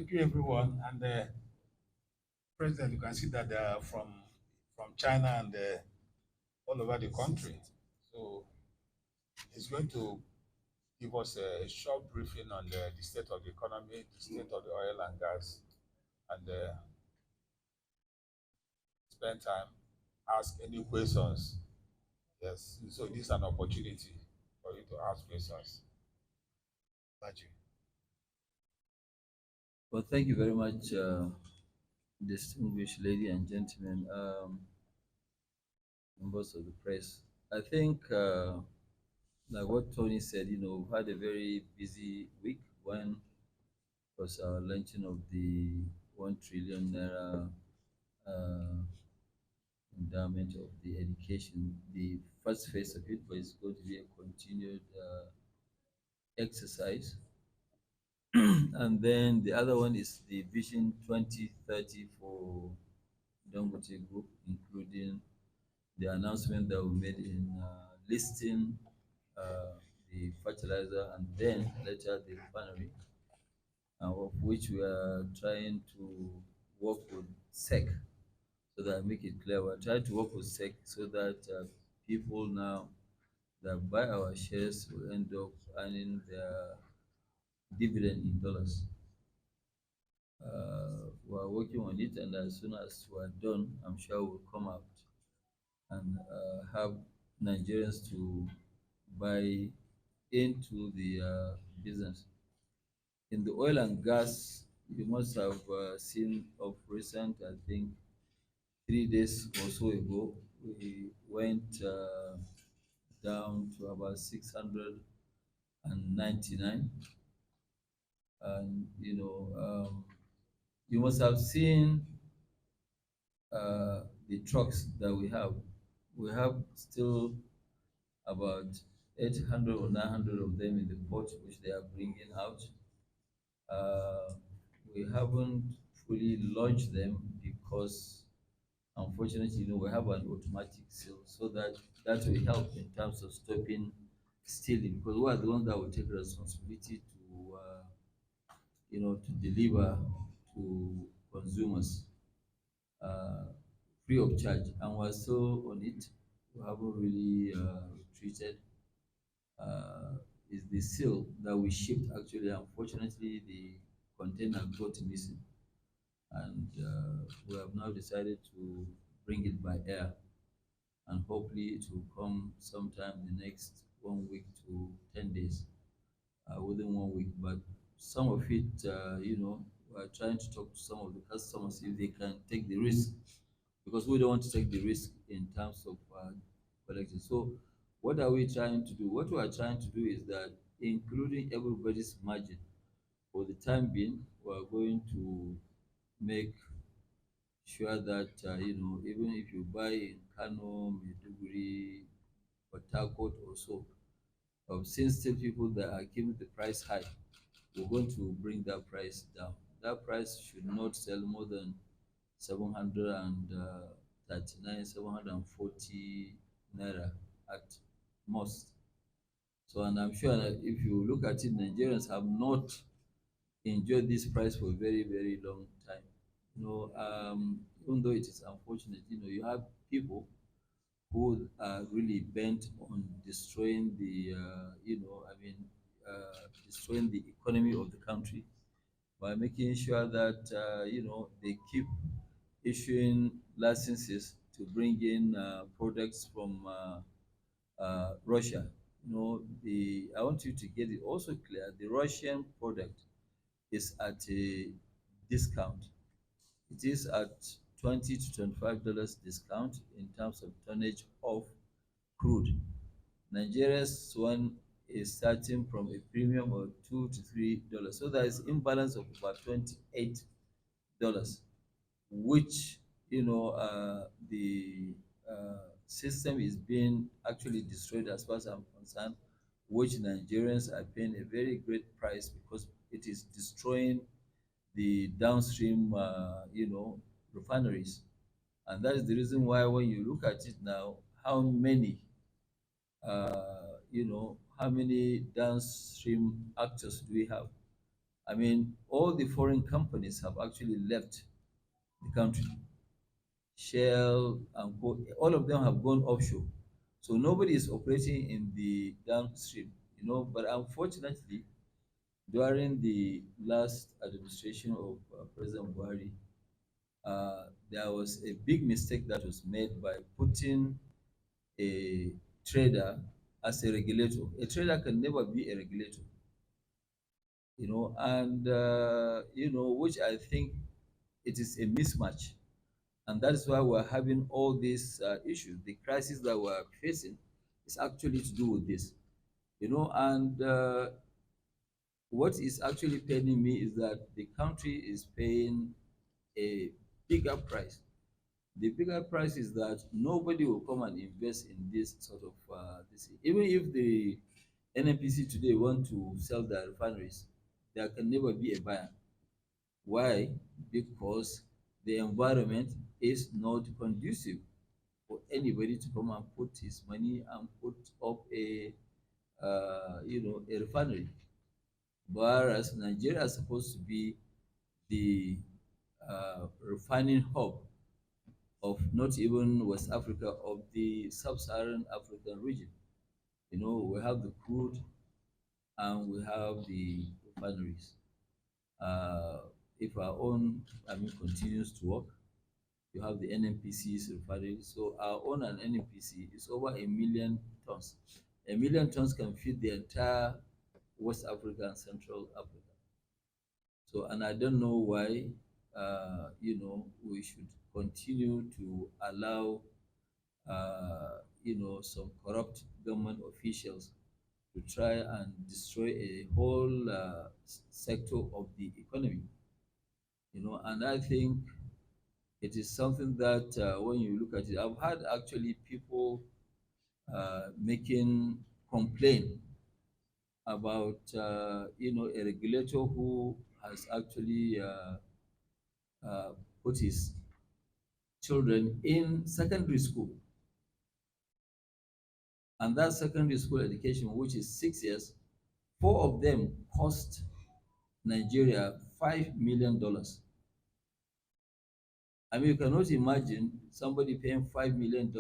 Thank you, everyone. And President, you can see that they are from China and all over the country. So he's going to give us a short briefing on the state of the economy, the state of the oil and gas, and spend time, ask any questions. Yes, so this is an opportunity for you to ask questions. Thank you. Well, thank you very much, distinguished lady and gentlemen, members of the press. I think, like what Tony said, we've had a very busy week. One was our launching of the 1 trillion naira uh, endowment of the education, the first phase of it, but it's going to be a continued exercise. And then the other one is the Vision 2030 for Dangote Group, including the announcement that we made in listing uh, the fertilizer and then later the refinery, of which we are trying to work with SEC so that I make it clear. We're trying to work with SEC so that people now that buy our shares will end up earning their dividend in dollars. We're working on it, and as soon as we're done, I'm sure we'll come out and have Nigerians to buy into the business. In the oil and gas, you must have seen of recent, I think 3 days or so ago, we went down to about 699. And, you must have seen the trucks that we have. We have still about 800 or 900 of them in the port, which they are bringing out. Uh, we haven't fully launched them because, unfortunately, we have an automatic seal, so that will help in terms of stopping stealing, because we are the ones that will take responsibility to, to deliver to consumers uh, free of charge, and we're still on it. We haven't really treated is the seal that we shipped. Actually, unfortunately, the container got missing, and we have now decided to bring it by air, and hopefully it will come sometime in the next 1 week to 10 days, within 1 week. But some of it, we're trying to talk to some of the customers if they can take the risk, because we don't want to take the risk in terms of collecting. So, what are we trying to do? What we are trying to do is that, including everybody's margin, for the time being, we are going to make sure that even if you buy in Kano, Maiduguri, Port Harcourt or so, since still people that are keeping the price high, we're going to bring that price down. That price should not sell more than 739, 740 naira at most. So, and I'm sure that if you look at it, Nigerians have not enjoyed this price for a very, very long time. Even though it is unfortunate, you have people who are really bent on destroying destroying the economy of the country by making sure that they keep issuing licenses to bring in products from Russia. The I want you to get it also clear. The Russian product is at a discount. It is at $20 to $25 discount in terms of tonnage of crude. Nigeria's one is starting from a premium of $2 to $3. So there is imbalance of about $28, which the system is being actually destroyed as far as I'm concerned, which Nigerians are paying a very great price because it is destroying the downstream refineries. And that is the reason why when you look at it now, how many downstream actors do we have? I mean, all the foreign companies have actually left the country. Shell and all of them have gone offshore. So nobody is operating in the downstream, But unfortunately, during the last administration of President Buhari, there was a big mistake that was made by putting a trader as a regulator. A trader can never be a regulator, and which I think it is a mismatch, and that is why we're having all these issues. The crisis that we're facing is actually to do with this, and what is actually paining me is that the country is paying a bigger price. The bigger price is that nobody will come and invest in this sort of this. Even if the NNPC today want to sell their refineries, there can never be a buyer. Why? Because the environment is not conducive for anybody to come and put his money and put up a refinery. Whereas Nigeria is supposed to be the refining hub of not even West Africa, of the sub-Saharan African region. We have the crude and we have the refineries. Uh, if our own, continues to work, you have the NNPC's refinery. So our own and NNPC is over 1 million tons. 1 million tons can feed the entire West Africa and Central Africa. So, and I don't know why, we should continue to allow, some corrupt government officials to try and destroy a whole sector of the economy. And I think it is something that when you look at it, I've had actually people making complaint about a regulator who has actually uh, put his children in secondary school, and that secondary school education, which is 6 years, four of them cost Nigeria $5 million. I mean, you cannot imagine somebody paying $5 million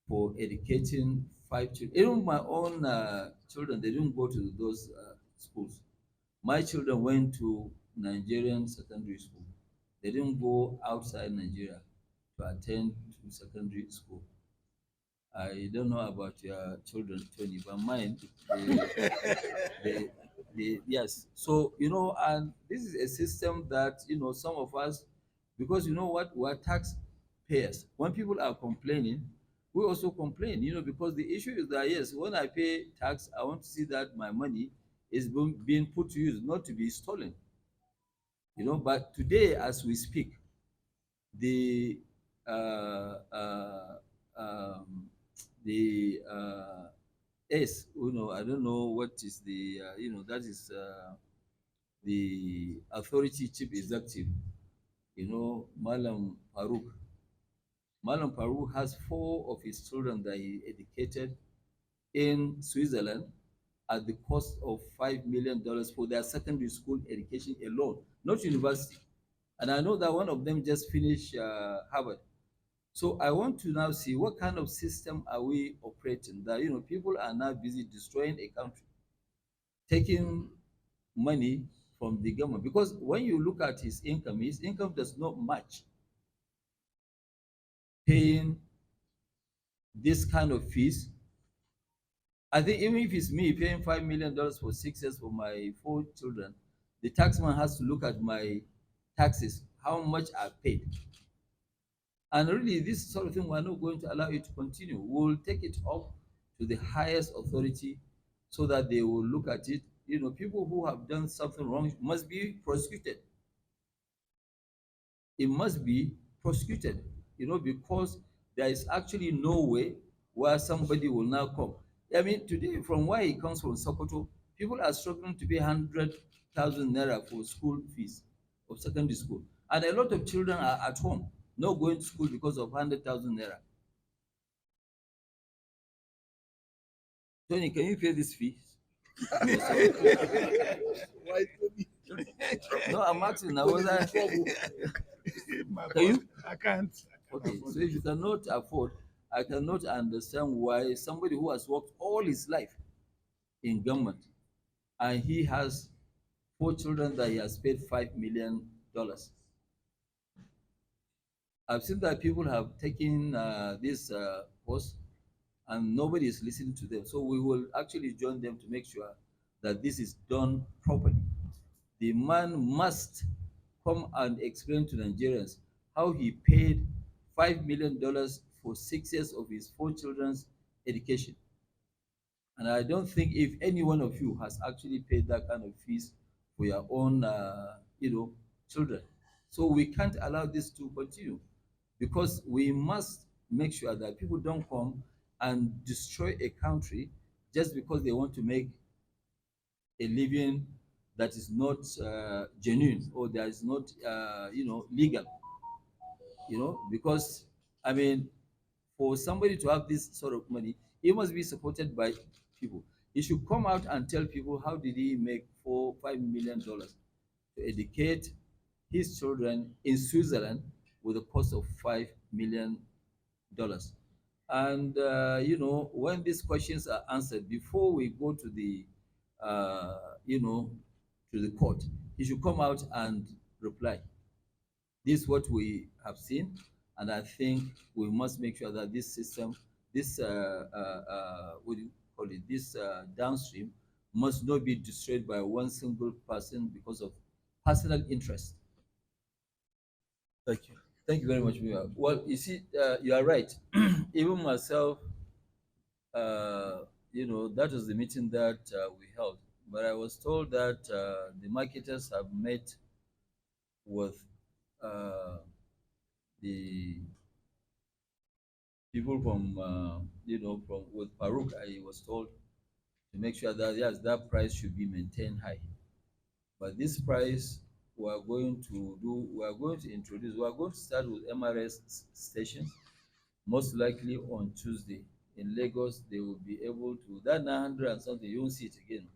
for educating five children. Even my own children, they didn't go to those schools. My children went to Nigerian secondary school. They didn't go outside Nigeria to attend to secondary school. I don't know about your children, Tony, but mine, they, yes. So, and this is a system that, some of us, because you know what, we're taxpayers. When people are complaining, we also complain, because the issue is that, yes, when I pay tax, I want to see that my money is being put to use, not to be stolen. But today, as we speak, the uh, uh, um, S, I don't know what is the, that is the authority chief executive, Malam Farouk. Malam Farouk has four of his children that he educated in Switzerland at the cost of $5 million for their secondary school education alone, not university. And I know that one of them just finished Harvard. So I want to now see what kind of system are we operating that people are now busy destroying a country, taking money from the government. Because when you look at his income does not match paying this kind of fees. I think even if it's me paying $5 million for 6 years for my four children, the taxman has to look at my taxes, how much I paid. And really, this sort of thing, we're not going to allow it to continue. We'll take it up to the highest authority so that they will look at it. People who have done something wrong must be prosecuted. It must be prosecuted, because there is actually no way where somebody will now come. I mean, today, from where he comes from, Sokoto, people are struggling to pay 100,000 naira for school fees of secondary school. And a lot of children are at home, not going to school because of 100,000 naira. Tony, can you pay this fee? So, Why Tony? no, I'm asking now whether My can boss, you? I can't. Okay, so if you cannot afford, I cannot understand why somebody who has worked all his life in government and he has 4 children that he has paid $5 million. I've seen that people have taken this post and nobody is listening to them. So we will actually join them to make sure that this is done properly. The man must come and explain to Nigerians how he paid $5 million for 6 years of his 4 children's education. And I don't think if any one of you has actually paid that kind of fees for your own, children. So we can't allow this to continue because we must make sure that people don't come and destroy a country just because they want to make a living that is not genuine or that is not, legal. Because I mean, for somebody to have this sort of money, he must be supported by people. He should come out and tell people how did he make $5 million to educate his children in Switzerland with a cost of $5 million. And when these questions are answered before we go to the uh, you know to the court, he should come out and reply. This is what we have seen, and I think we must make sure that this system, this what do you call it, this downstream, must not be destroyed by one single person because of personal interest. Thank you. Thank you very much, Miwa. Well, you see, you are right. Even myself, uh, that was the meeting that we held. But I was told that the marketers have met with uh, the people from from with Farouk. I was told to make sure that yes, that price should be maintained high. But this price we are going to introduce. We are going to start with MRS stations, most likely on Tuesday. In Lagos, they will be able to that 900 and something. You won't see it again.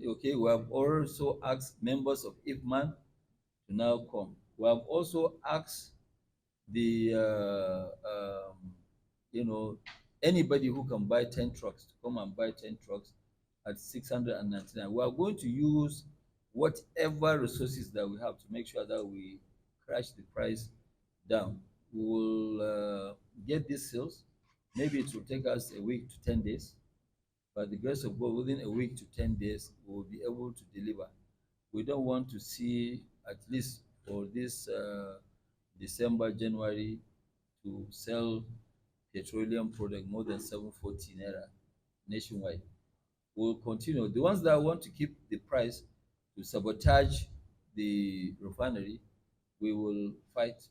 Okay, we have also asked members of IFMAN to now come. We have also asked the you know anybody who can buy 10 trucks to come and buy 10 trucks at 699. We are going to use whatever resources that we have to make sure that we crash the price down. We will get these sales. Maybe it will take us a week to 10 days. By the grace of God, within a week to 10 days, we will be able to deliver. We don't want to see, at least for this December, January, to sell petroleum product more than 740 naira nationwide. We'll continue. The ones that want to keep the price to sabotage the refinery, we will fight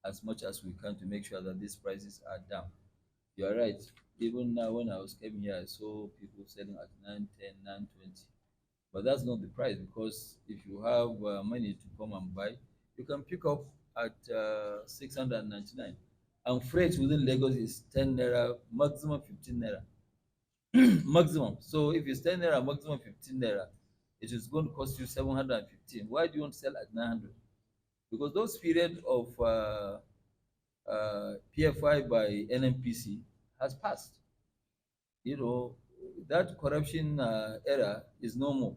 as much as we can to make sure that these prices are down. You are right. Even now, when I was coming here, I saw people selling at 910, 920. But that's not the price because if you have money to come and buy, you can pick up at 699. And freight within Lagos is 10 naira, maximum 15 naira. Maximum. So if it's 10 naira, maximum 15 naira, it is going to cost you 715. Why do you want to sell at 900? Because those period of PFI by NMPC has passed. That corruption era is no more.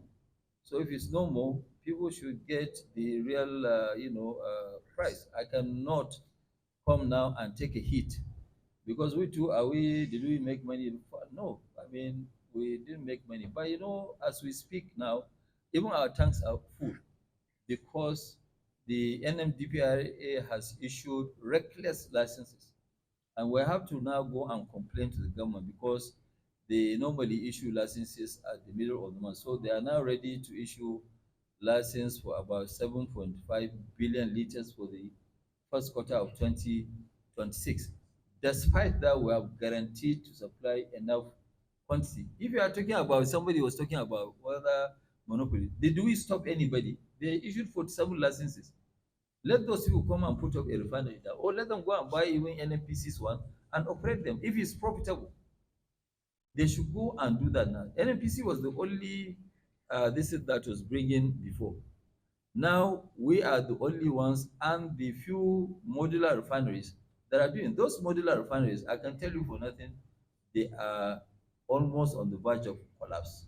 So if it's no more, people should get the real, price. I cannot come now and take a hit because we too did we make money before? No, I mean we didn't make money. But as we speak now, even our tanks are full because the NMDPRA has issued reckless licenses. And we have to now go and complain to the government because they normally issue licenses at the middle of the month. So they are now ready to issue license for about 7.5 billion liters for the first quarter of 2026. Despite that, we have guaranteed to supply enough quantity. If you are talking about, somebody was talking about whether monopoly, did we stop anybody? They issued 47 licenses. Let those people come and put up a refinery there, or let them go and buy even NNPC's one and operate them if it's profitable. They should go and do that now. NNPC was the only this is that was bringing before. Now we are the only ones and the few modular refineries that are doing those modular refineries. I can tell you for nothing, they are almost on the verge of collapse.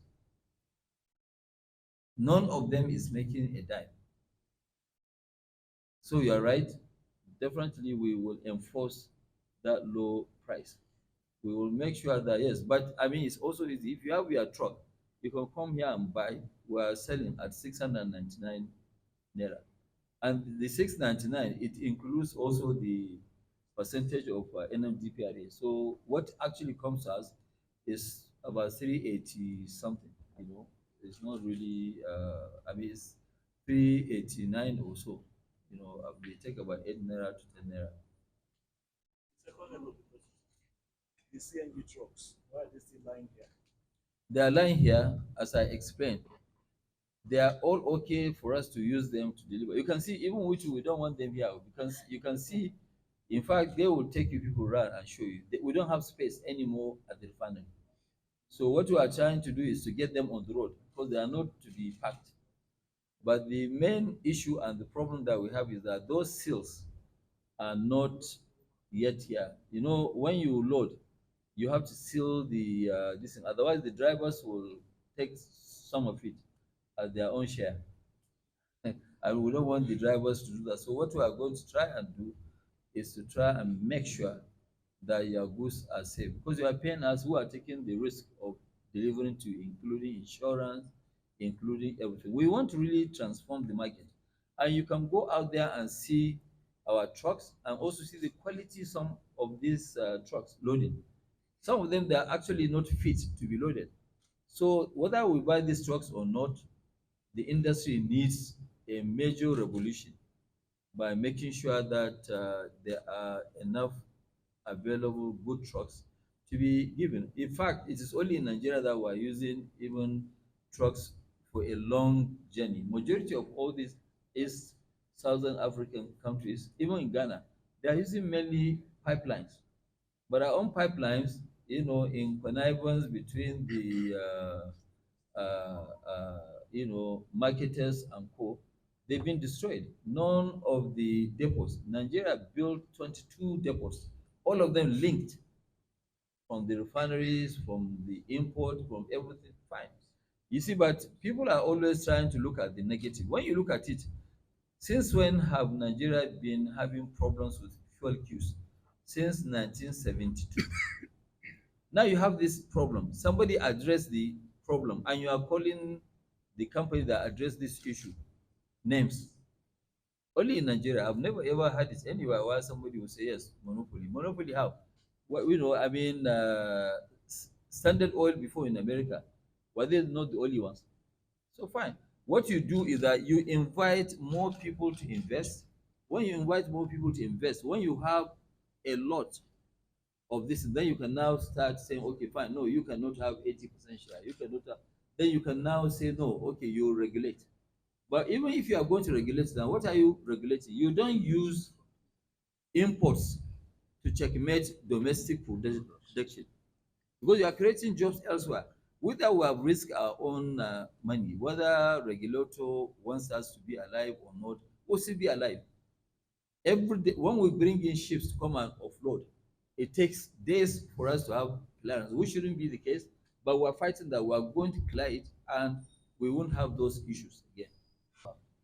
None of them is making a dime. So you are right. Definitely, we will enforce that low price. We will make sure that yes, but I mean it's also easy. If you have your truck, you can come here and buy. We are selling at 699 naira, and the 699 it includes also the percentage of NMDPRA. So what actually comes as is about 380 something. You know, it's not really. I mean, it's 389 or so. You know, we take about 8 naira to 10 naira. Second level, because the CNG trucks, why are they still lying here? They are lying here, as I explained. They are all okay for us to use them to deliver. You can see, even which we don't want them here, because you can see, in fact, they will take you people around and show you. We don't have space anymore at the refinery. So what we are trying to do is to get them on the road because they are not to be packed. But the main issue and the problem that we have is that those seals are not yet here. You know, when you load, you have to seal the this thing. Otherwise, the drivers will take some of it as their own share. And we don't want the drivers to do that. So what we are going to try and do is to try and make sure that your goods are safe because you are paying us who are taking the risk of delivering to you, including insurance, including everything. We want to really transform the market. And you can go out there and see our trucks and also see the quality some of these trucks loading. Some of them they are actually not fit to be loaded. So whether we buy these trucks or not, the industry needs a major revolution by making sure that there are enough available good trucks to be given. In fact, it is only in Nigeria that we are using even trucks for a long journey. Majority of all these East Southern African countries, even in Ghana, they are using mainly pipelines. But our own pipelines, you know, in connivance between the marketers and co, they've been destroyed. None of the depots, Nigeria built 22 depots, all of them linked from the refineries, from the import, from everything, fine. You see, but people are always trying to look at the negative. When you look at it, since when have Nigeria been having problems with fuel queues? Since 1972. Now you have this problem. Somebody addressed the problem, and you are calling the company that addressed this issue names. Only in Nigeria, I've never ever heard it anywhere where somebody will say yes, monopoly. Monopoly how? Well, you know, I mean, Standard Oil before in America, were they not the only ones? So fine. What you do is that you invite more people to invest. When you invite more people to invest, when you have a lot of this, then you can now start saying, okay, fine, no, you cannot have 80% share. You cannot have, then you can now say, no, okay, you regulate. But even if you are going to regulate now, what are you regulating? You don't use imports to checkmate domestic production because you are creating jobs elsewhere. Whether we have risked our own money, whether regulator wants us to be alive or not, we'll still be alive. Every day, when we bring in ships to come and offload, it takes days for us to have clearance, which shouldn't be the case, but we're fighting that we're going to clear it and we won't have those issues again.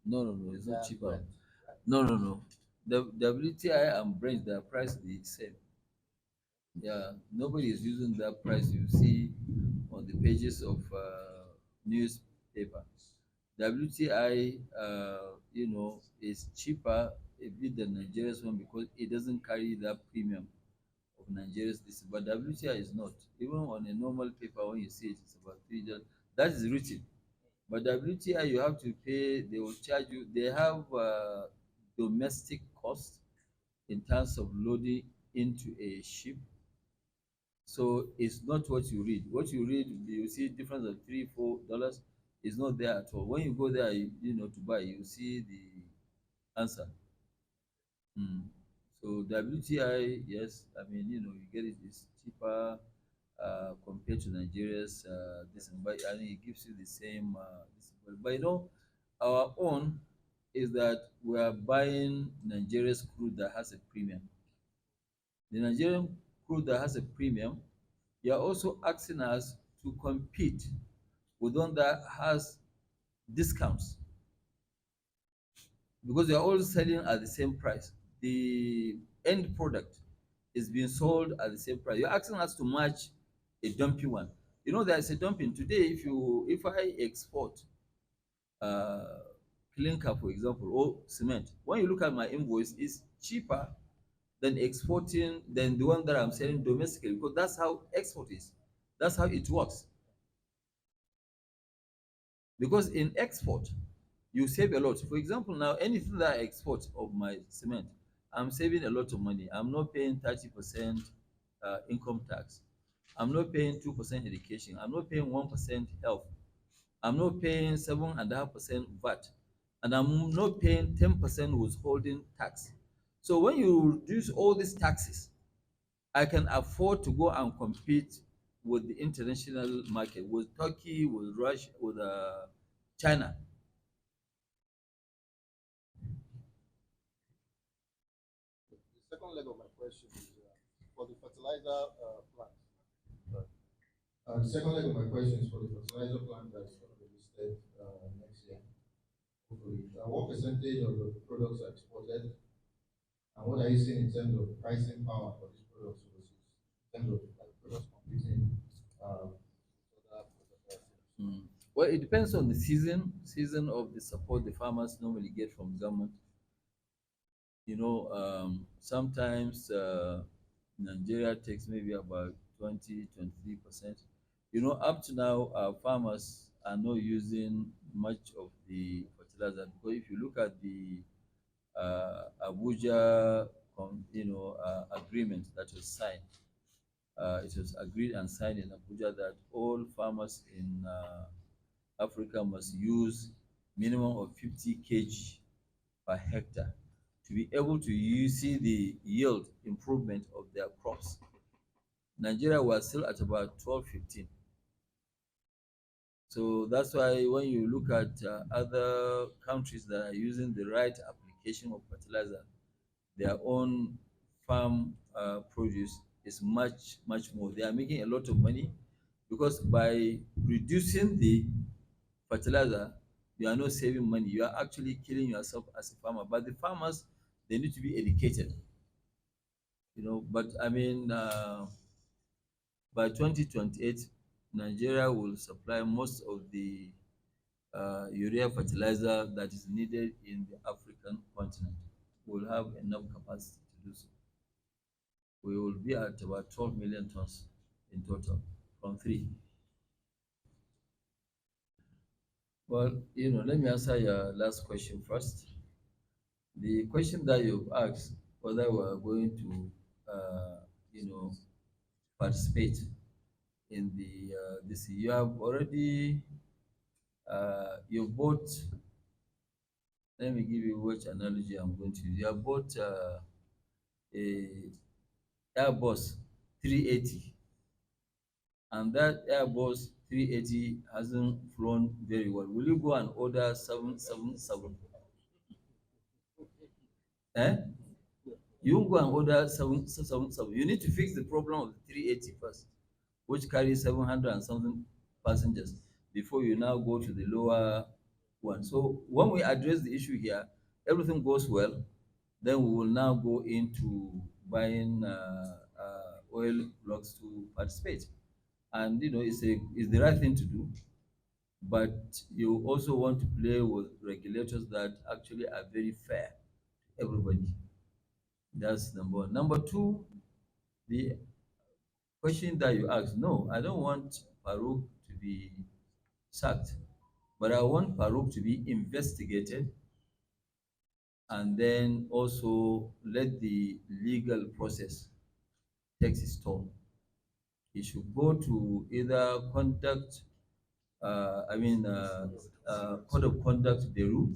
No, no, no, it's not cheaper. No, no, no. The WTI and Brent, they are priced the same. Yeah, nobody is using that price you see on the pages of newspaper. WTI, is cheaper a bit than Nigeria's one because it doesn't carry that premium of Nigeria's this. But WTI is not. Even on a normal paper, when you see it, it's about $3. That is written. But WTI, you have to pay. They will charge you. They have domestic costs in terms of loading into a ship. So it's not what you read. What you read, you see difference of $3, $4 is not there at all. When you go there, to buy, you see the answer. Mm. So WTI, yes, I mean, you get it, it's cheaper compared to Nigeria's this, but I think it gives you the same. This, but our own is that we are buying Nigeria's crude that has a premium. The Nigerian crude that has a premium, you are also asking us to compete with one that has discounts because they are all selling at the same price. The end product is being sold at the same price. You're asking us to match a dumping one. You know, there's a dumping today. If I export uh, clinker, for example, or cement, when you look at my invoice, it's cheaper than exporting than the one that I'm selling domestically because that's how export is. That's how it works. Because in export, you save a lot. For example, now anything that I export of my cement, I'm saving a lot of money. I'm not paying 30% income tax. I'm not paying 2% education. I'm not paying 1% health. I'm not paying 7.5% VAT. And I'm not paying 10% withholding tax. So when you reduce all these taxes, I can afford to go and compete with the international market, with Turkey, with Russia, with China. The second leg of my question is for the fertilizer plant. The second leg of my question is for the fertilizer plant that's going to be listed next year. Hopefully, what percentage of the products are exported, and what are you seeing in terms of pricing power for these products overseas? In terms of like products competing with other products? Well, it depends on the season of the support the farmers normally get from the government. Sometimes Nigeria takes maybe about 23%. Up to now, our farmers are not using much of the fertilizer because if you look at the Abuja, agreement that was signed, it was agreed and signed in Abuja that all farmers in Africa must use minimum of 50 kg per hectare to be able to see the yield improvement of their crops. Nigeria was still at about 12, 15. So that's why when you look at other countries that are using the right application of fertilizer, their own farm produce is much, much more. They are making a lot of money because by reducing the fertilizer, you are not saving money. You are actually killing yourself as a farmer. But the farmers, they need to be educated. But I mean, by 2028, Nigeria will supply most of the urea fertilizer that is needed in the African continent. We'll have enough capacity to do so. We will be at about 12 million tons in total from three. Well, let me answer your last question first. The question that you've asked, whether we are going to, participate in the this, you have already, you bought. Let me give you which analogy I'm going to use. You have bought a Airbus 380, and that Airbus 380 hasn't flown very well. Will you go and order 777? Eh? You won't go and order 777. You need to fix the problem of the 380 first, which carries 700 and something passengers, before you now go to the lower one. So when we address the issue here, everything goes well, then we will now go into buying oil blocks to participate. And it's the right thing to do, but you also want to play with regulators that actually are very fair to everybody. That's number one. Number two, the question that you asked, no, I don't want Farouk to be sacked, but I want Farouk to be investigated and then also let the legal process take its toll. He should go to either code of conduct bureau,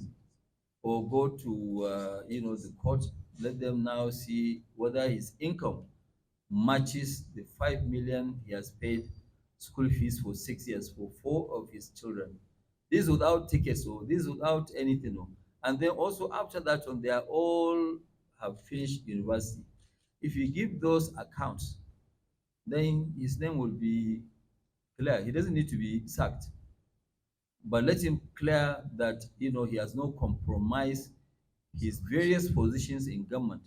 or go to the court. Let them now see whether his income matches the 5 million he has paid school fees for 6 years for 4 of his children. This without tickets, or this without anything. Oh. And then also after that one, they are all have finished university. If you give those accounts, then his name will be clear. He doesn't need to be sacked. But let him clear that he has not compromised his various positions in government,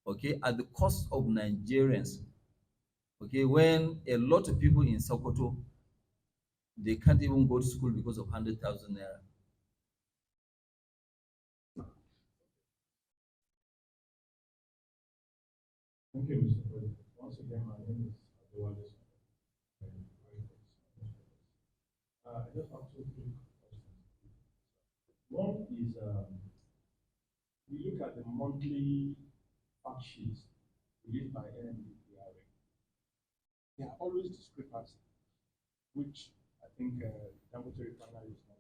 okay, at the cost of Nigerians. Okay, when a lot of people in Sokoto, they can't even go to school because of 100,000 naira. Thank you, Mr. President. Once again, my name is Adewale. I just have two quick questions. One is, we look at the monthly fact sheets released by NMDPRA. There are always discrepancies, which I think Dangote refinery is not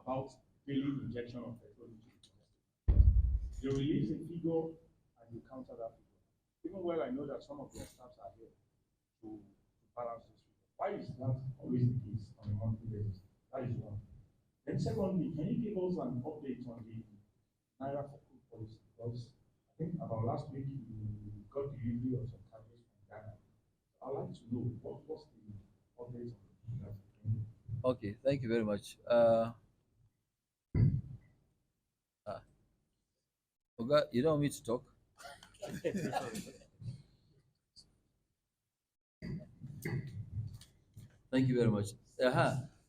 about daily injection of petrol into the domestic market. They release a figure and you counter that figure. Even well, I know that some of their staffs are here to balance this figure. Why is that always the case on a monthly basis? That is one. Then secondly, can you give us an update on the Naira for food policy? Because I think about last week you got delivery of some cargoes from Ghana. I'd like to know what's the update on that. Okay, thank you very much. Oga, you don't want me to talk? Thank you very much.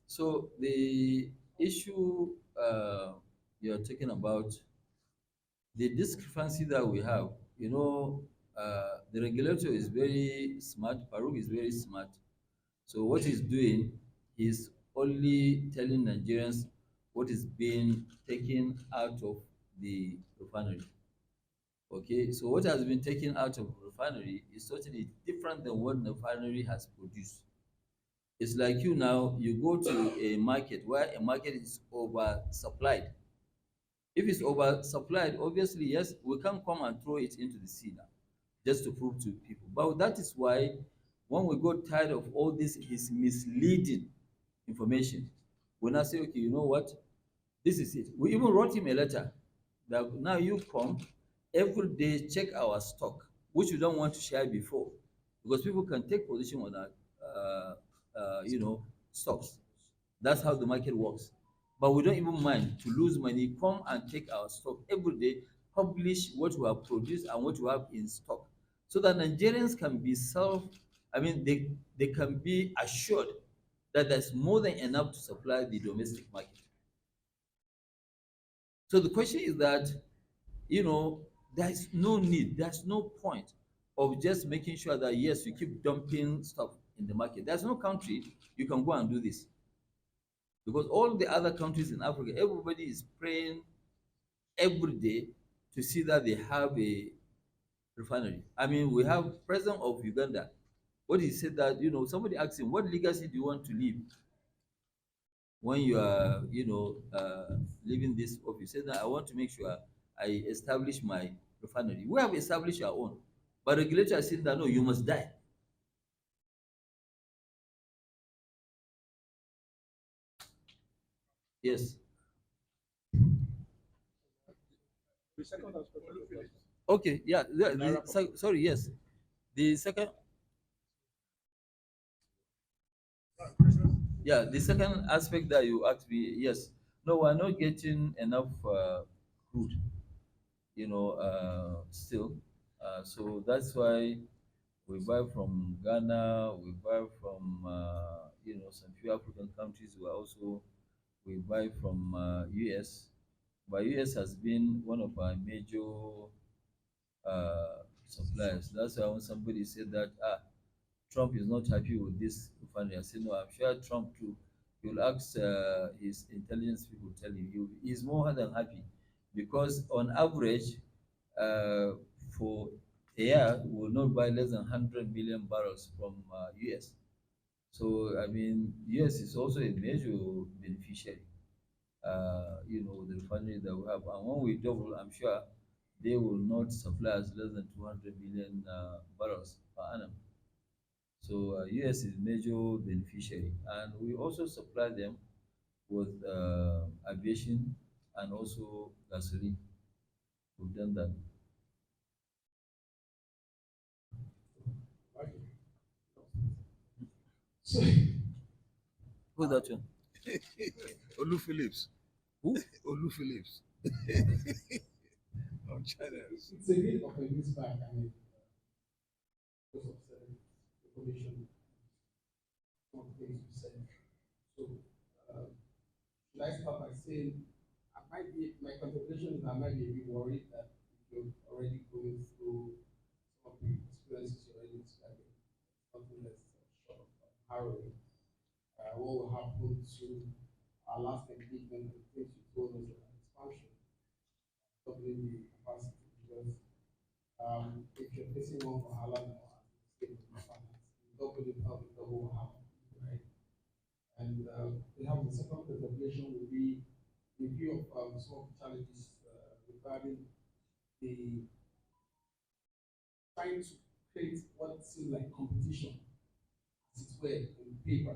So the issue you're talking about, the discrepancy that we have, the regulator is very smart, Farouk is very smart. So what he's doing is only telling Nigerians what is being taken out of the refinery. Okay, so what has been taken out of refinery is totally different than what the refinery has produced. It's like you now, you go to a market where a market is oversupplied. If it's oversupplied, obviously, yes, we can come and throw it into the sea now, just to prove to people. But that is why when we got tired of all this his misleading information, we now say, okay, you know what? This is it. We even wrote him a letter that now you come every day, check our stock, which we don't want to share before, because people can take position on our stocks. That's how the market works. But we don't even mind to lose money. Come and take our stock every day, publish what we have produced and what we have in stock, so that Nigerians can be they can be assured that there's more than enough to supply the domestic market. So the question is that, there's no need, there's no point of just making sure that, yes, you keep dumping stuff in the market. There's no country you can go and do this. Because all the other countries in Africa, everybody is praying every day to see that they have a refinery. I mean, we have President of Uganda. What he said that, somebody asked him, what legacy do you want to leave when you are, leaving this office? He said that I want to make sure I establish my refinery. We have established our own. But regulator said that, no, you must die. Yes. The second aspect of the question. Okay, yeah. Sorry, yes. The second, yeah, the second aspect that you asked me, yes. No, we're not getting enough crude, still. So that's why we buy from Ghana, we buy from, some few African countries. We buy from US. But US has been one of our major suppliers. That's why when somebody said that, Trump is not happy with this refinery, I said, no, I'm sure Trump too. You'll ask his intelligence people, tell him he's more than happy, because on average, for a year, we will not buy less than 100 million barrels from US. So, I mean, US is also a major beneficiary, the refinery that we have. And when we double, I'm sure they will not supply us less than 200 million barrels per annum. So US is major beneficiary, and we also supply them with aviation and also gasoline. We've done that. Okay. So, Who's that one? Olu Phillips. Who? Olu Phillips. On channels. it's a bit of a mismatch, I mean, because of certain information, some of the things you said. So, should I start by saying, my contemplation is I might be a bit worried that you're already going through some of the experiences you're already describing, something that's sort of harrowing. What will happen to our last engagement and things you told us about expansion, doubling the capacity, because if you're facing one for Hala now, you double it up, double what happened, right? And we have the second contemplation will be review of some of the challenges regarding the trying to create what seems like competition, as it were, in paper,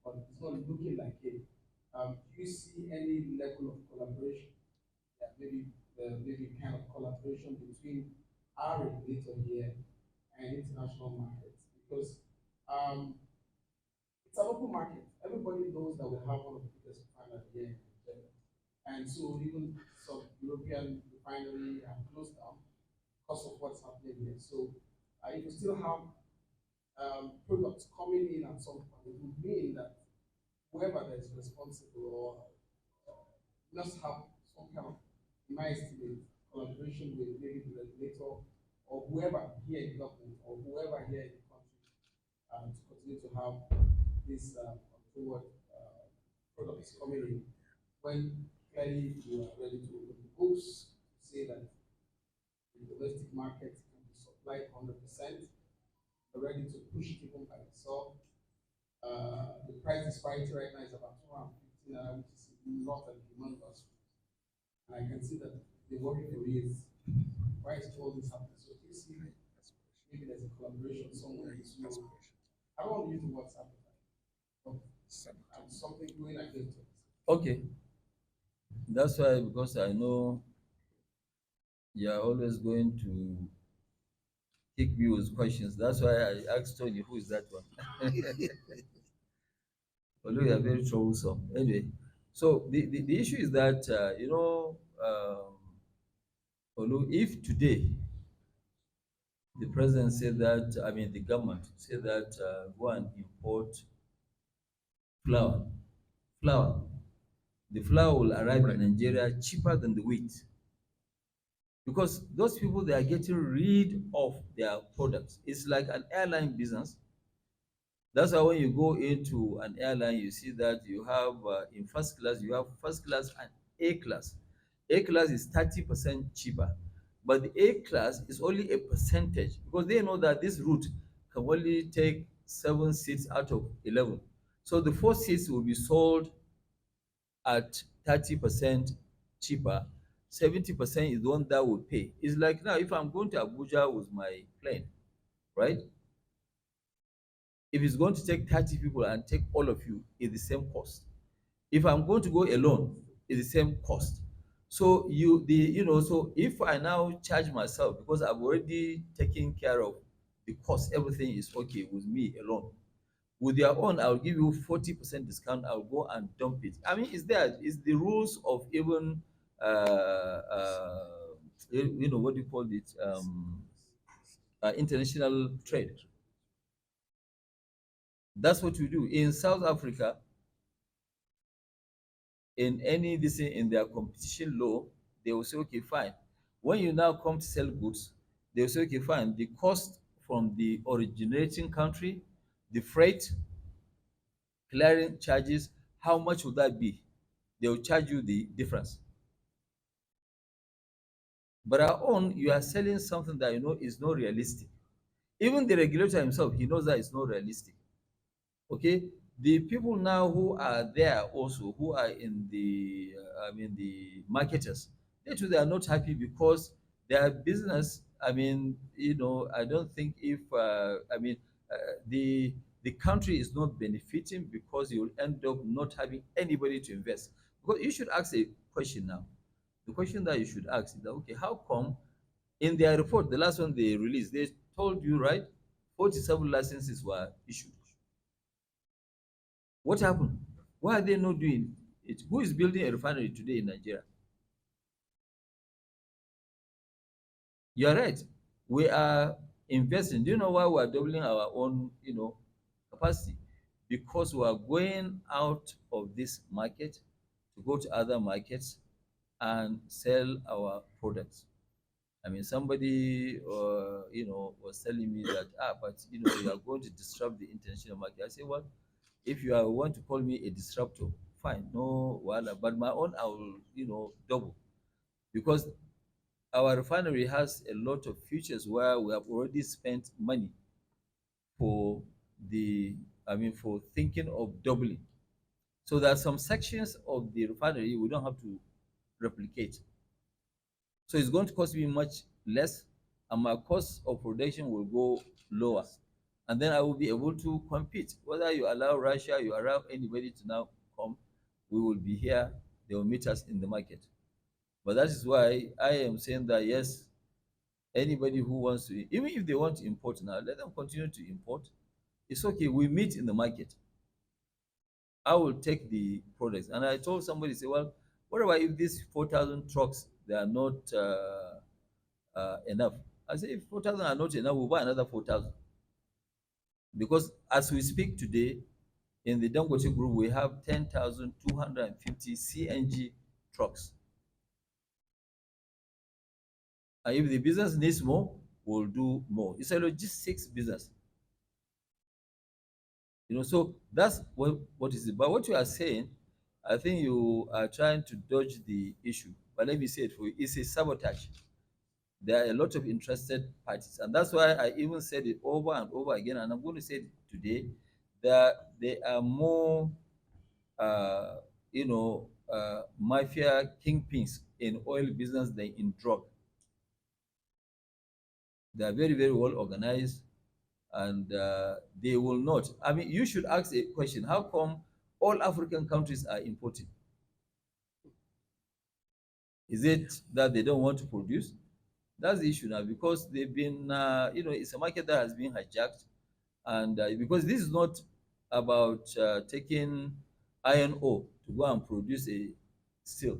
but it's not looking like it. Do you see any level of collaboration? Yeah, maybe kind of collaboration between our regulator here and international markets, because um, it's an open market. Everybody knows that we have one of the biggest refineries here in Nigeria. And so even some European refinery have closed down because of what's happening here. So if you still have products coming in at some point, it would mean that whoever that is responsible or must have some kind of, in my estimate, collaboration with maybe the regulator or whoever here in government or whoever here in the country to continue to have this forward products coming in when clearly you are ready to open the books, say that the domestic market can be supplied 100%, you're ready to push it even by yourself. The price disparity right now is about 250 naira, which is not a humongous. And I can see that the worry for me is why is all this happening? So you see, maybe there's a collaboration somewhere. I don't want to use the word sabotage, but something going against it. Okay, that's why, because I know you're always going to kick me with questions. That's why I asked Tony, who is that one? Although you are very troublesome. Anyway, so the issue is that, although if today the president said that, I mean, the government said that go and import flour, flour, the flour will arrive in Nigeria cheaper than the wheat. Because those people, they are getting rid of their products. It's like an airline business. That's why when you go into an airline, you see that you have in first class, you have first class and A class. A class is 30% cheaper, but the A class is only a percentage because they know that this route can only take 7 seats out of 11. So the 4 seats will be sold at 30% cheaper. 70% is the one that will pay. It's like now, if I'm going to Abuja with my plane, right? If it's going to take 30 people and take all of you, it's the same cost. If I'm going to go alone, it's the same cost. So so if I now charge myself because I've already taken care of the cost, everything is okay with me alone. With your own, I'll give you 40% discount. I'll go and dump it. I mean, it's the rules of even what do you call it? International trade. That's what we do in South Africa. In any this in their competition law, they will say, okay, fine. When you now come to sell goods, they will say, okay, fine. The cost from the originating country, the freight, clearing charges, how much would that be? They will charge you the difference. But our own, you are selling something that you know is not realistic. Even the regulator himself, he knows that it's not realistic. Okay, the people now who are there also, who are in the, the marketers, they too, they are not happy because their business, I mean, I don't think if the country is not benefiting because you'll end up not having anybody to invest. Because you should ask a question now. The question that you should ask is that, okay, how come in their report, the last one they released, they told you, right, 47 licenses were issued. What happened? Why are they not doing it? Who is building a refinery today in Nigeria? You're right. We are investing. Do you know why we are doubling our own, capacity? Because we are going out of this market to go to other markets and sell our products. I mean, somebody, was telling me that, but you are going to disrupt the international market. I say, well, if you want to call me a disruptor, fine, no, well, but my own, I will, double, because our refinery has a lot of futures where we have already spent money for the, for thinking of doubling. So there are some sections of the refinery we don't have to replicate. So it's going to cost me much less, and my cost of production will go lower. And then I will be able to compete. Whether you allow Russia, you allow anybody to now come, we will be here. They will meet us in the market. But that is why I am saying that yes, anybody who wants to, even if they want to import now, let them continue to import. It's okay. We meet in the market. I will take the products. And I told somebody, say, well, what about if these 4,000 trucks, they are not enough? I say, if 4,000 are not enough, we'll buy another 4,000. Because as we speak today, in the Dangote group, we have 10,250 CNG trucks. And if the business needs more, we'll do more. It's a logistics business. So that's what is it. But what you are saying, I think you are trying to dodge the issue. But let me say it for you. It's a sabotage. There are a lot of interested parties. And that's why I even said it over and over again. And I'm going to say it today, that there are more, mafia kingpins in oil business than in drug. They are very, very well organized, and they will not. I mean, you should ask a question: how come all African countries are importing? Is it that they don't want to produce? That's the issue now, because they've been, it's a market that has been hijacked, and because this is not about taking iron ore to go and produce a steel.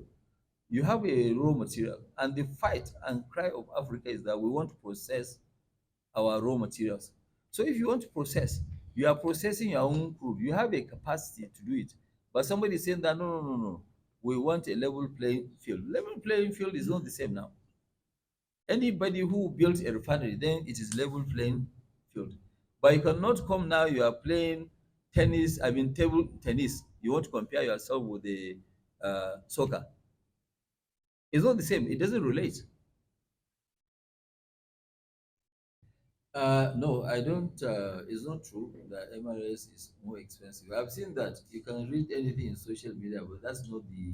You have a raw material, and the fight and cry of Africa is that we want to process our raw materials. So if you want to process, you are processing your own crude. You have a capacity to do it. But somebody is saying that no, no, no, no. We want a level playing field. Level playing field is not the same now. Anybody who built a refinery, then it is level playing field. But you cannot come now, you are playing tennis, table tennis. You want to compare yourself with the soccer. It's not the same. It doesn't relate. No, I don't. It's not true that MRS is more expensive. I've seen that. You can read anything in social media, but that's not the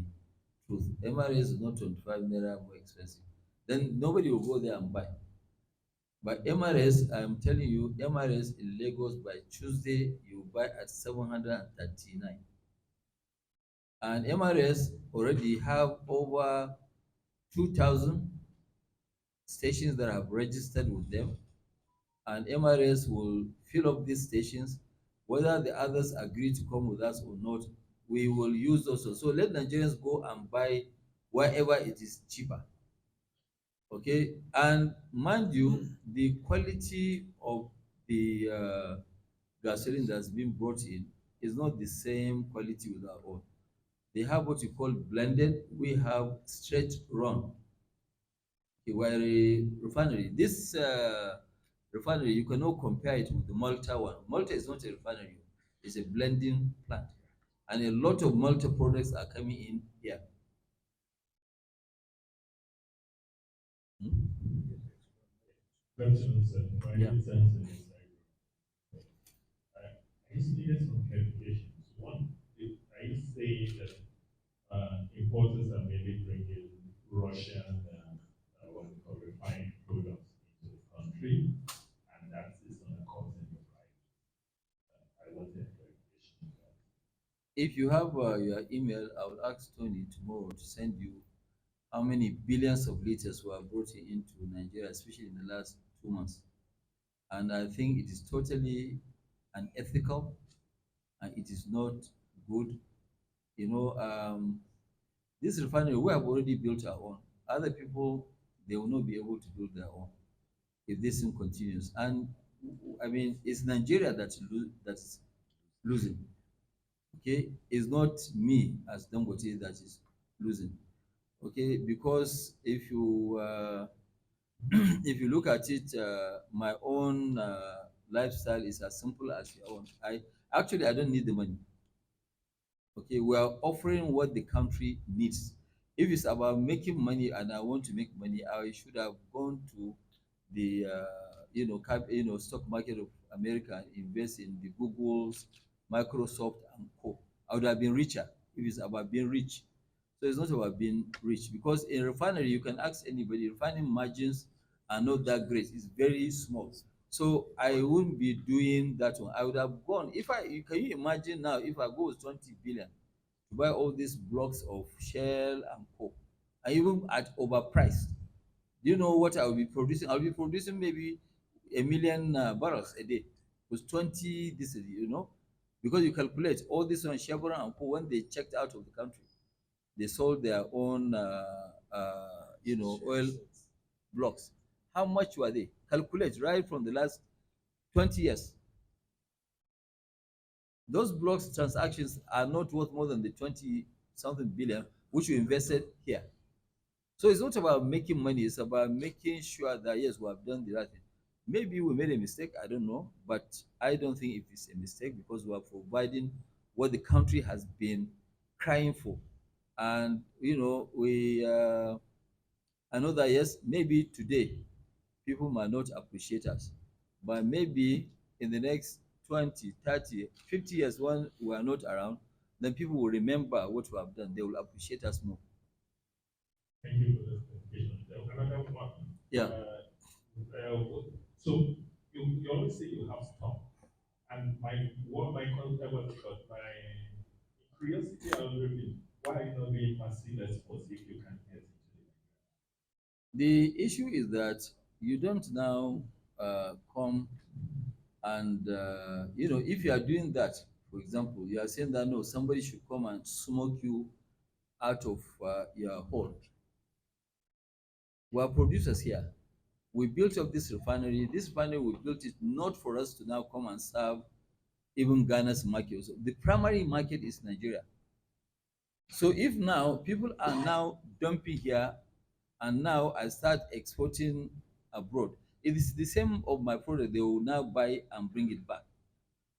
truth. MRS is not 25 naira more expensive. Then nobody will go there and buy. But MRS, I'm telling you, MRS in Lagos by Tuesday, you buy at 739. And MRS already have over 2,000 stations that have registered with them, and MRS will fill up these stations. Whether the others agree to come with us or not, we will use also. So let Nigerians go and buy wherever it is cheaper. Okay, and mind you, the quality of the gasoline that's been brought in is not the same quality with our own. They have what you call blended. We have straight run. Okay, we're a refinery. This refinery, you cannot compare it with the Malta one. Malta is not a refinery, it's a blending plant. And a lot of Malta products are coming in here. Questions and Yeah. Chinese answers. I just needed some clarification. So one, are you saying that importers are maybe bringing Russian what we call refined if you have your email, I will ask Tony tomorrow to send you how many billions of liters were brought into Nigeria, especially in the last 2 months. And I think it is totally unethical and it is not good. You know, this refinery, we have already built our own. Other people, they will not be able to build their own if this thing continues. And I mean, it's Nigeria that's losing. Okay, it's not me as Dangote that is losing. Okay, because if you if you look at it, my own lifestyle is as simple as your own. I don't need the money. Okay, we are offering what the country needs. If it's about making money and I want to make money, I should have gone to the stock market of America and invest in the Googles, Microsoft, and co. I would have been richer if it's about being rich. So it's not about being rich because in refinery you can ask anybody. Refining margins are not that great. It's very small. So I wouldn't be doing that one. I would have gone if I can you imagine now if I go with 20 billion to buy all these blocks of Shell and co, and even at overpriced. Do you know what I will be producing? I'll be producing maybe a million barrels a day with 20 this is because you calculate all this on Chevron and co when they checked out of the country, they sold their own oil blocks. How much were they? Calculate right from the last 20 years. Those blocks transactions are not worth more than the 20 something billion which you invested here. So it's not about making money, it's about making sure that yes, we have done the right thing. Maybe we made a mistake, I don't know, but I don't think it is a mistake because we are providing what the country has been crying for. And I know that yes, maybe today people might not appreciate us, but maybe in the next 20, 30, 50 years when we are not around, then people will remember what we have done. They will appreciate us more. Thank you for the clarification. Another one. Yeah. So you always say you have stock, and my curiosity always been why are you not doing massive exports if you can get into it? The issue is that you don't now come and if you are doing that, for example, you are saying that no, somebody should come and smoke you out of your hole. We are producers here. We built up this refinery. This refinery, we built it not for us to now come and serve even Ghana's market. So the primary market is Nigeria. So if now people are now dumping here and now I start exporting abroad, it is the same of my product they will now buy and bring it back.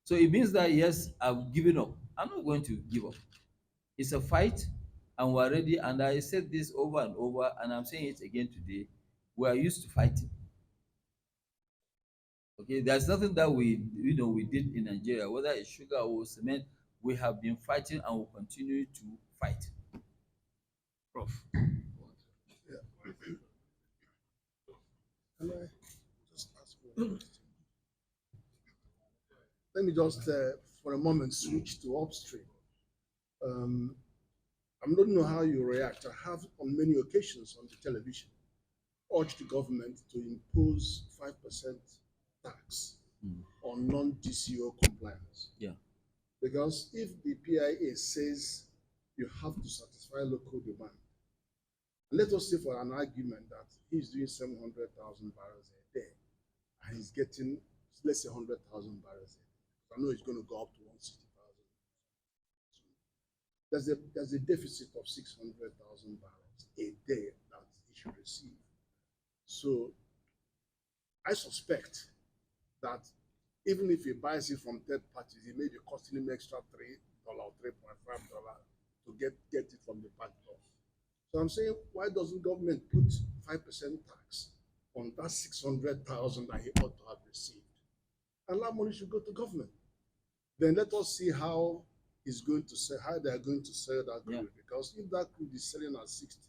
So it means that yes, I've given up. I'm not going to give up. It's a fight and we're ready. And I said this over and over, and I'm saying it again today. We are used to fighting. Okay, there's nothing that we did in Nigeria, whether it's sugar or cement, we have been fighting and will continue to fight. Prof. Can I just ask for a question? Let me just, for a moment, switch to upstream. I don't know how you react. I have, on many occasions on the television, urged the government to impose 5% tax on non-DCO compliance. Yeah. Because if the PIA says you have to satisfy local demand, let us say for an argument that he's doing 700,000 barrels a day and he's getting, let's say, 100,000 barrels a day. I know it's going to go up to 160,000. There's a deficit of 600,000 barrels a day that he should receive. So I suspect that even if he buys it from third parties, it may be costing him extra $3 or $3.5 to get it from the back door. So I'm saying, why doesn't government put 5% tax on that 600,000 that he ought to have received? And that money should go to government. Then let us see how they are going to sell that crude. Yeah. Because if that crude is selling at 60,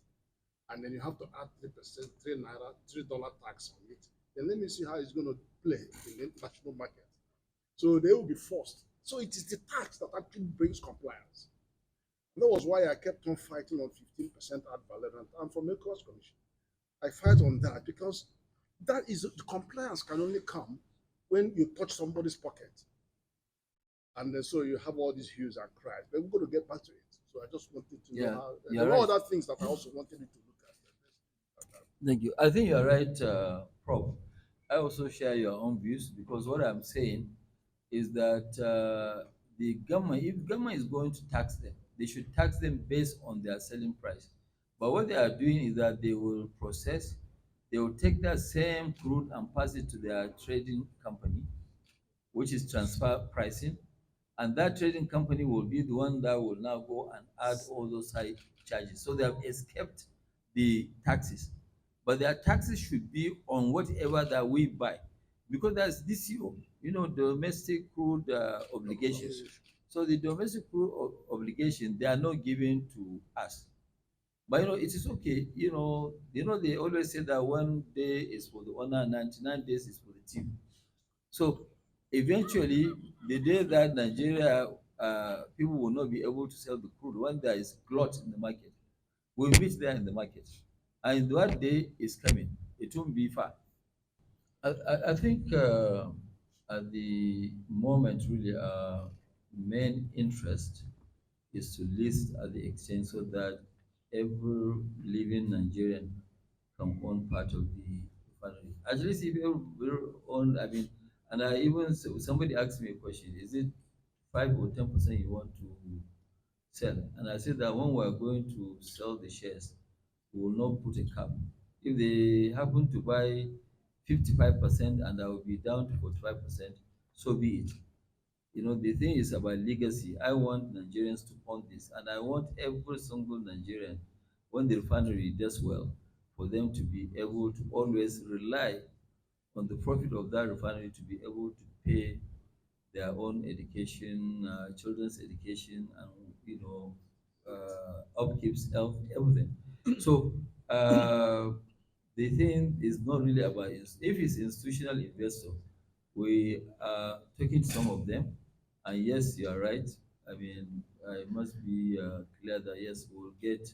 and then you have to add 3%, $3 tax on it, then let me see how it's going to play in the international market. So they will be forced So it is the tax that actually brings compliance. And that was why I kept on fighting on 15% ad valorem and from ECOWAS Commission. I fight on that because that is the compliance can only come when you touch somebody's pocket. And then so you have all these hues and cries. But we're going to get back to it. So I just wanted to know how there were other things that I also wanted you to look at. Thank you. I think you're right, Prof. I also share your own views because what I'm saying is that the government, if government is going to tax them, they should tax them based on their selling price. But what they are doing is that they will process, they will take that same crude and pass it to their trading company, which is transfer pricing, and that trading company will be the one that will now go and add all those high charges. So they have escaped the taxes, but their taxes should be on whatever that we buy, because that's DCO, domestic crude obligations. So the domestic crude obligation, they are not given to us. But it is okay. They always say that one day is for the owner, 99 days is for the thief. So eventually, the day that Nigeria people will not be able to sell the crude when there is glut in the market, we'll meet there in the market, and that day is coming. It won't be far. I think at the moment, really, our main interest is to list at the exchange so that every living Nigerian can own part of the refinery. At least if you own, I mean, and I even somebody asked me a question: is it 5 or 10% you want to sell? And I said that when we are going to sell the shares, we will not put a cap. If they happen to buy 55% and I will be down to 45%, so be it. The thing is about legacy. I want Nigerians to own this, and I want every single Nigerian, when the refinery does well, for them to be able to always rely on the profit of that refinery to be able to pay their own education, children's education, and upkeeps, health, everything. So the thing is not really about if it's institutional investor, we are talking to some of them, and yes, you are right. I mean, I must be clear that yes, we'll get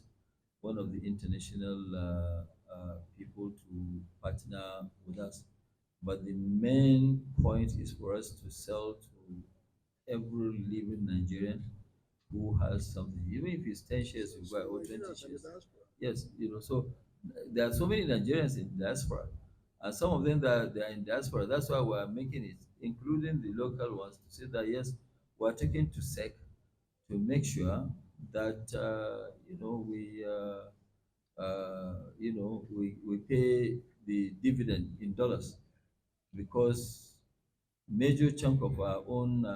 one of the international people to partner with us. But the main point is for us to sell to every living Nigerian who has something, even if it's 10 shares you buy or 20 shares. Yes, so there are so many Nigerians in diaspora, and some of them that they are in diaspora. That's why we are making it, including the local ones, to say that yes, we are taking to SEC to make sure that we pay the dividend in dollars, because major chunk of our own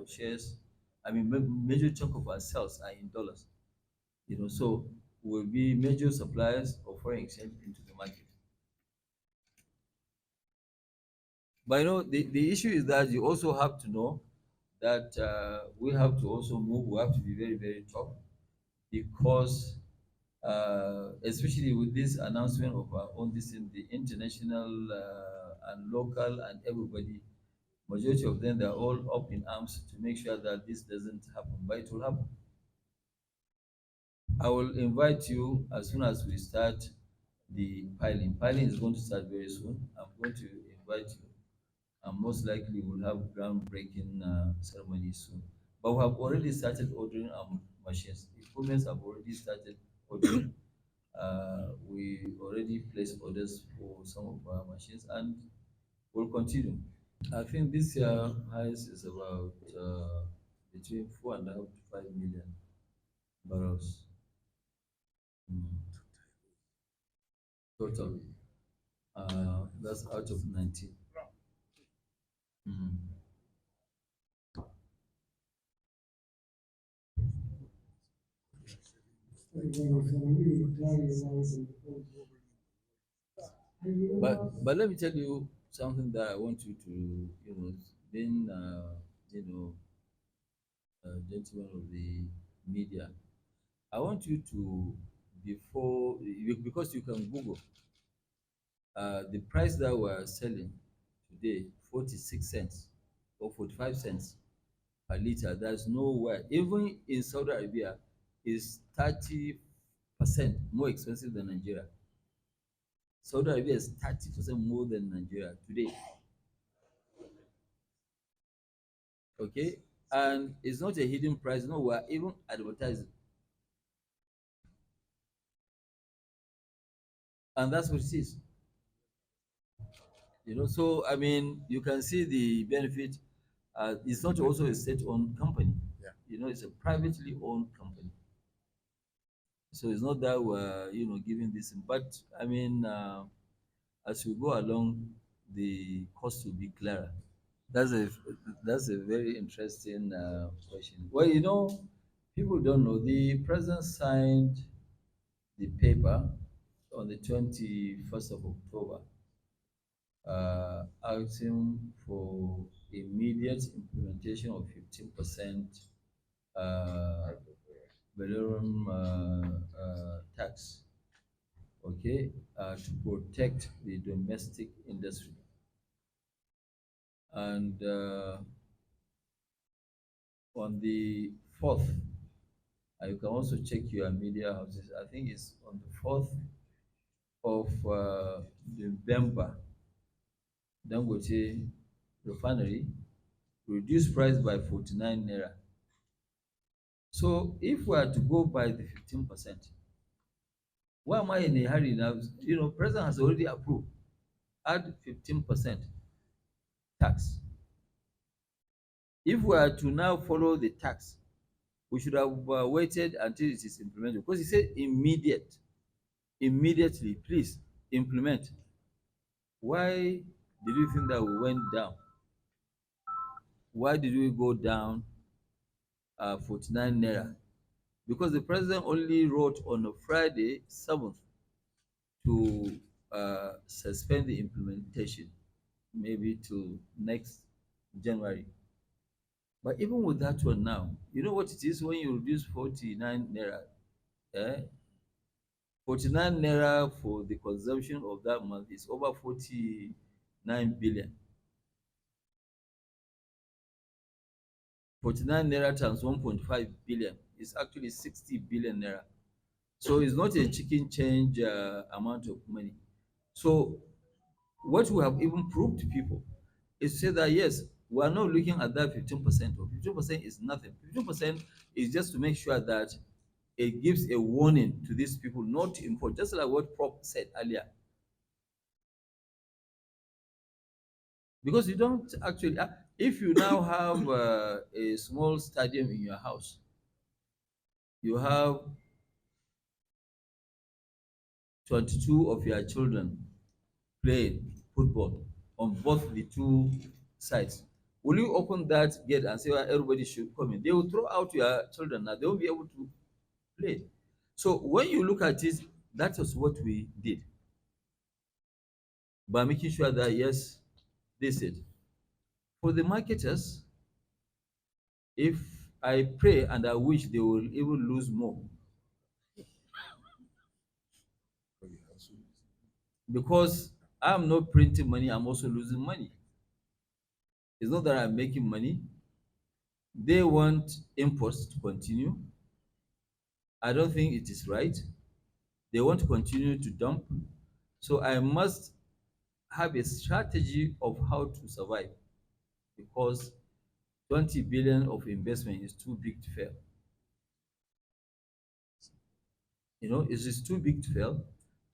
shares, I mean major chunk of our sales are in dollars. So we'll be major suppliers of foreign exchange into the market. But the issue is that you also have to know that we have to also move. We have to be very, very tough, because especially with this announcement of our own this in the international and local and everybody, majority of them, they're all up in arms to make sure that this doesn't happen, but it will happen. I will invite you as soon as we start the piling. Piling is going to start very soon. I'm going to invite you, and most likely we'll have groundbreaking ceremony soon. But we have already started ordering machines. Equipments have already started ordering. We already placed orders for some of our machines, and we'll continue. I think this year highest is about between 4.5 to 5 million barrels, total. That's out of 19. Mm. But let me tell you something that I want you to, being gentleman of the media, I want you to, because you can Google the price that we're selling today, 46 cents or 45 cents. per liter. There's nowhere. Even in Saudi Arabia, is 30% more expensive than Nigeria. Saudi Arabia is 30% more than Nigeria today. Okay? And it's not a hidden price. No, we're even advertising. And that's what it is. So I mean, you can see the benefit. It's not also a state-owned company. Yeah. It's a privately owned company. So it's not that we're giving this, but I mean, as we go along, the cost will be clearer. That's a that's a very interesting question. Well, people don't know the president signed the paper on the 21st of October, asking for immediate implementation of 15% minimum tax, okay, to protect the domestic industry. And on the 4th, you can also check your media houses. I think it's on the 4th of November, Dangote refinery reduced price by 49 naira. So if we are to go by the 15%, why am I in a hurry now? President has already approved. Add 15% tax. If we are to now follow the tax, we should have waited until it is implemented, because he said immediately, please implement. Why did you think that we went down? Why did we go down 49 naira? Because the president only wrote on a Friday 7th to suspend the implementation, maybe to next January. But even with that one now, you know what it is when you reduce 49 naira? Eh? 49 naira for the consumption of that month is over 49 billion. 49 naira times 1.5 billion is actually 60 billion naira. So it's not a chicken change amount of money. So what we have even proved to people is to say that yes, we are not looking at that 15%. Or 15% is nothing. 15% is just to make sure that it gives a warning to these people not to import, just like what Prof said earlier. Because you don't actually, if you now have a small stadium in your house, you have 22 of your children playing football on both the two sides. Will you open that gate and say, well, everybody should come in? They will throw out your children now. They won't be able to play. So when you look at it, that is what we did. By making sure that, yes, they said, for the marketers, if I pray and I wish they will even lose more, because I'm not printing money, I'm also losing money. It's not that I'm making money. They want imports to continue. I don't think it is right. They want to continue to dump. So I must have a strategy of how to survive, because 20 billion of investment is too big to fail. It is too big to fail.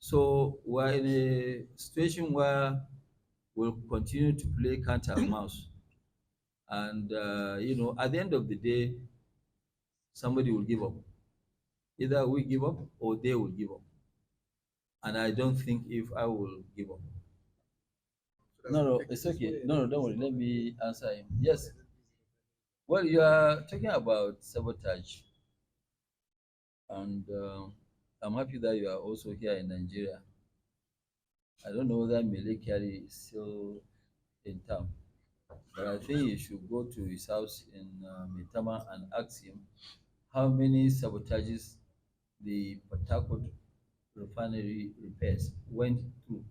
So we're in a situation where we'll continue to play cat and mouse. And, at the end of the day, somebody will give up. Either we give up or they will give up. And I don't think if I will give up. No, it's okay. No, don't worry. Let me answer him. Yes. Well, you are talking about sabotage. And I'm happy that you are also here in Nigeria. I don't know whether Mele Kyari is still in town, but I think you should go to his house in Maitama and ask him how many sabotages the Port Harcourt refinery repairs went through.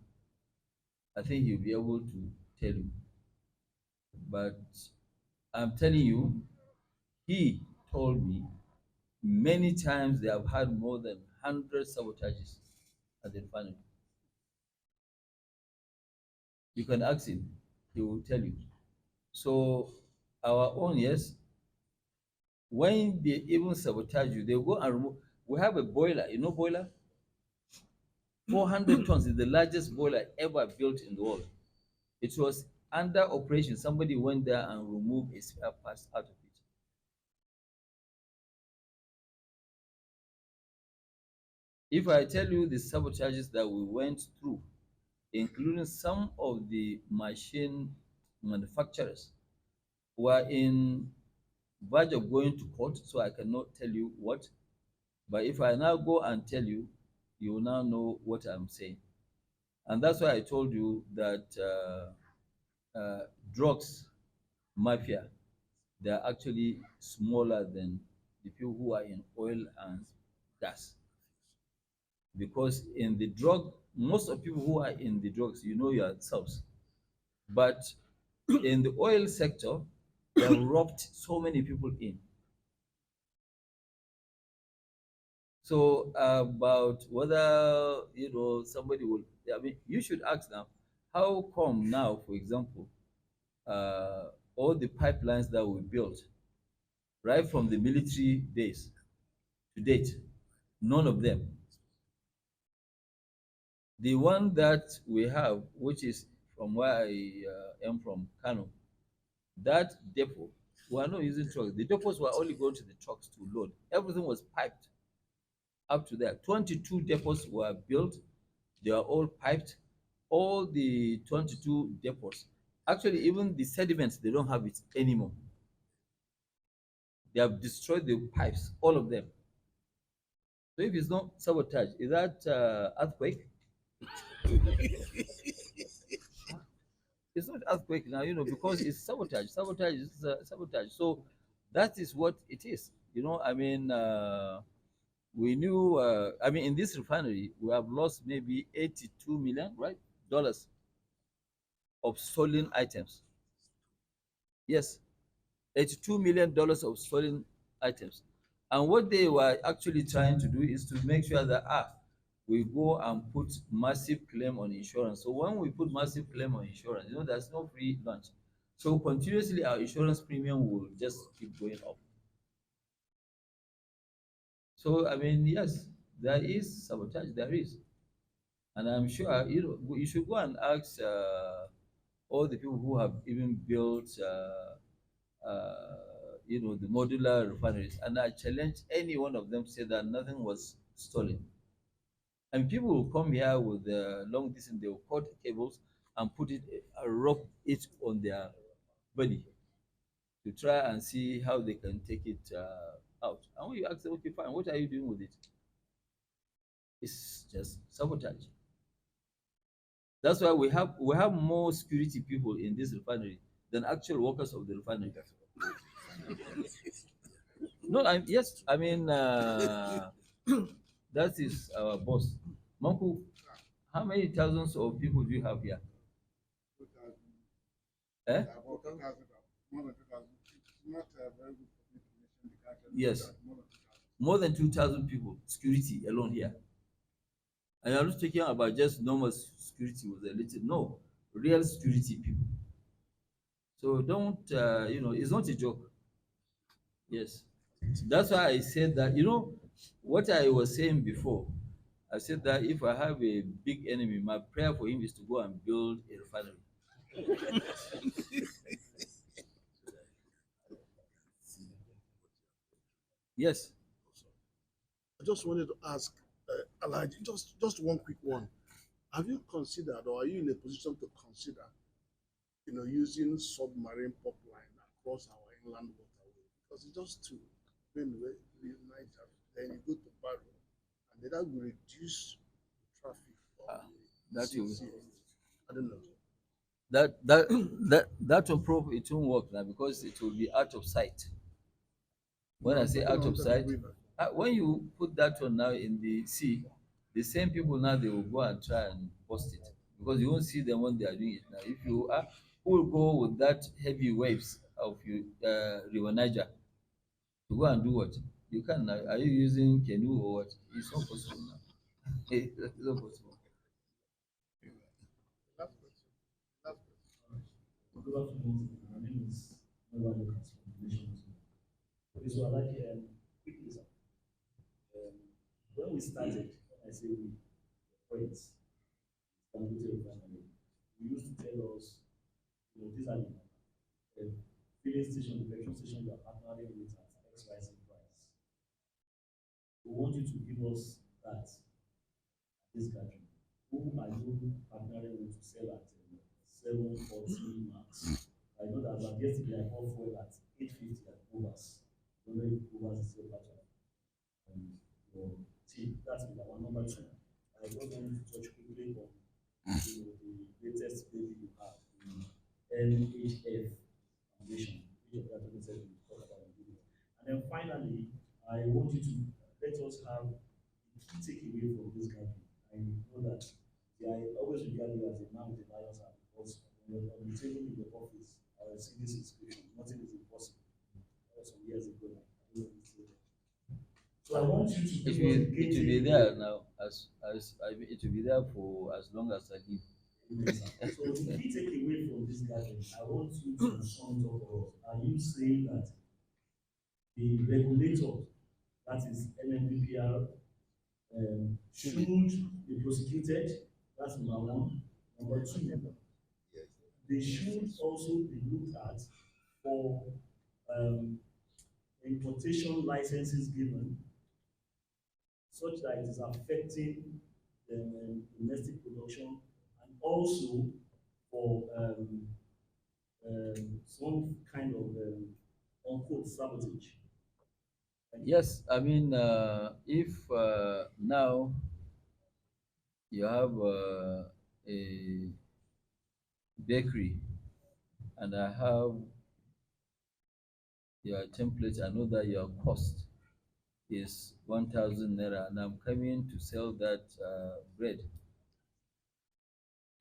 I think he'll be able to tell you. But I'm telling you, He told me many times they have had more than 100 sabotages at the refinery. You can ask him, he will tell you. So our own, yes, when they even sabotage you, they go and remove. We have a boiler, you know boiler? 400 tons is the largest boiler ever built in the world. It was under operation. Somebody went there and removed a spare parts out of it. If I tell you the sabotages that we went through, including some of the machine manufacturers, were in verge of going to court, so I cannot tell you what. But if I now go and tell you, you will now know what I'm saying. And that's why I told you that drugs mafia, they are actually smaller than the people who are in oil and gas. Because in the drug, most of people who are in the drugs, you know yourselves. But in the oil sector, they have robbed so many people in. So about whether somebody will, I mean, you should ask now, how come now, for example, all the pipelines that we built, right from the military days to date, none of them. The one that we have, which is from where I am from, Kano, that depot, we are not using trucks. The depots were only going to the trucks to load. Everything was piped up to there. 22 depots were built. They are all piped. All the 22 depots, actually, even the sediments, they don't have it anymore. They have destroyed the pipes, all of them. So if it's not sabotage, is that earthquake? It's not earthquake now, because it's sabotage. Sabotage is sabotage. So that is what it is. I mean, we knew. I mean, in this refinery, we have lost maybe 82 million, right, dollars of stolen items. Yes, $82 million of stolen items. And what they were actually trying to do is to make sure that we go and put massive claim on insurance. So when we put massive claim on insurance, there's no free lunch. So continuously our insurance premium will just keep going up. So I mean, yes, there is sabotage, there is. And I'm sure you should go and ask all the people who have even built the modular refineries, and I challenge any one of them to say that nothing was stolen. And people will come here with long distance, they will cut cables and put it, rope it on their body to try and see how they can take it out. And when you ask them, okay, fine, what are you doing with it? It's just sabotage. That's why we have more security people in this refinery than actual workers of the refinery. No, yes, I mean that is our boss. Manku, how many thousands of people do you have here? 2,000. Eh? About 2,000, more than 2,000. It's not very good for me to mention the country. Yes. More than 2,000. More than 2,000 people, security alone here. And I'm not talking about just normal security with a little, no, real security people. So don't, it's not a joke. Yes. That's why I said that, what I was saying before. I said that if I have a big enemy, my prayer for him is to go and build a refinery. Yes. I just wanted to ask, Elijah, just one quick one. Have you considered, or are you in a position to consider, using submarine pipeline across our inland waterway? Because it's just to Benue, Niger, then you go to Barrow, and then that will reduce traffic. That will, I don't know. that will prove it won't work now because it will be out of sight. When I say out of sight, when you put that one now in the sea, the same people now they will go and try and bust it because you won't see them when they are doing it now. If you, who will go with that heavy waves of River Niger To go and do what? You can. Are you using canoe or what? It's not possible now. It's not possible. Last question. Last question. Good afternoon. My name is Noah Lucas from the Nation. Okay, so I'd like quickly, sir. When we started, when I say we, friends, Dangote refinery, you used to tell us, these are the filling station, the petrol station you are partnering with at XYZ price. We want you to give us that at this gathering. Who are you partnering with to sell at 740 max? I know that as of yesterday, I bought fuel at 850 at Ubers. I don't know if Ubers is still part of your team. That's number one. Number two, I just want to touch quickly on the latest baby you have, the NHF Foundation, which of that said we talk about in video. And then finally, I want you to let us have the key takeaway from this gathering. I know that I always regard you as a man with a lion's heart because when you're on the table in the office, I see this inscription, nothing is impossible. That was some years ago now. I don't know if it's still there. So I want you to It give will, us a it key will be takeaway. there now. It will be there for as long as I live. So the key takeaway from this gathering, I want you to sum it up for us. Are you saying that the regulator, that is NMPPR, should be prosecuted? That's number one. Number two, they should also be looked at for importation licenses given, such that it is affecting domestic production, and also for some kind of unquote sabotage. Yes, I mean, if now you have a bakery and I have your template, I know that your cost is 1,000 naira, and I'm coming to sell that bread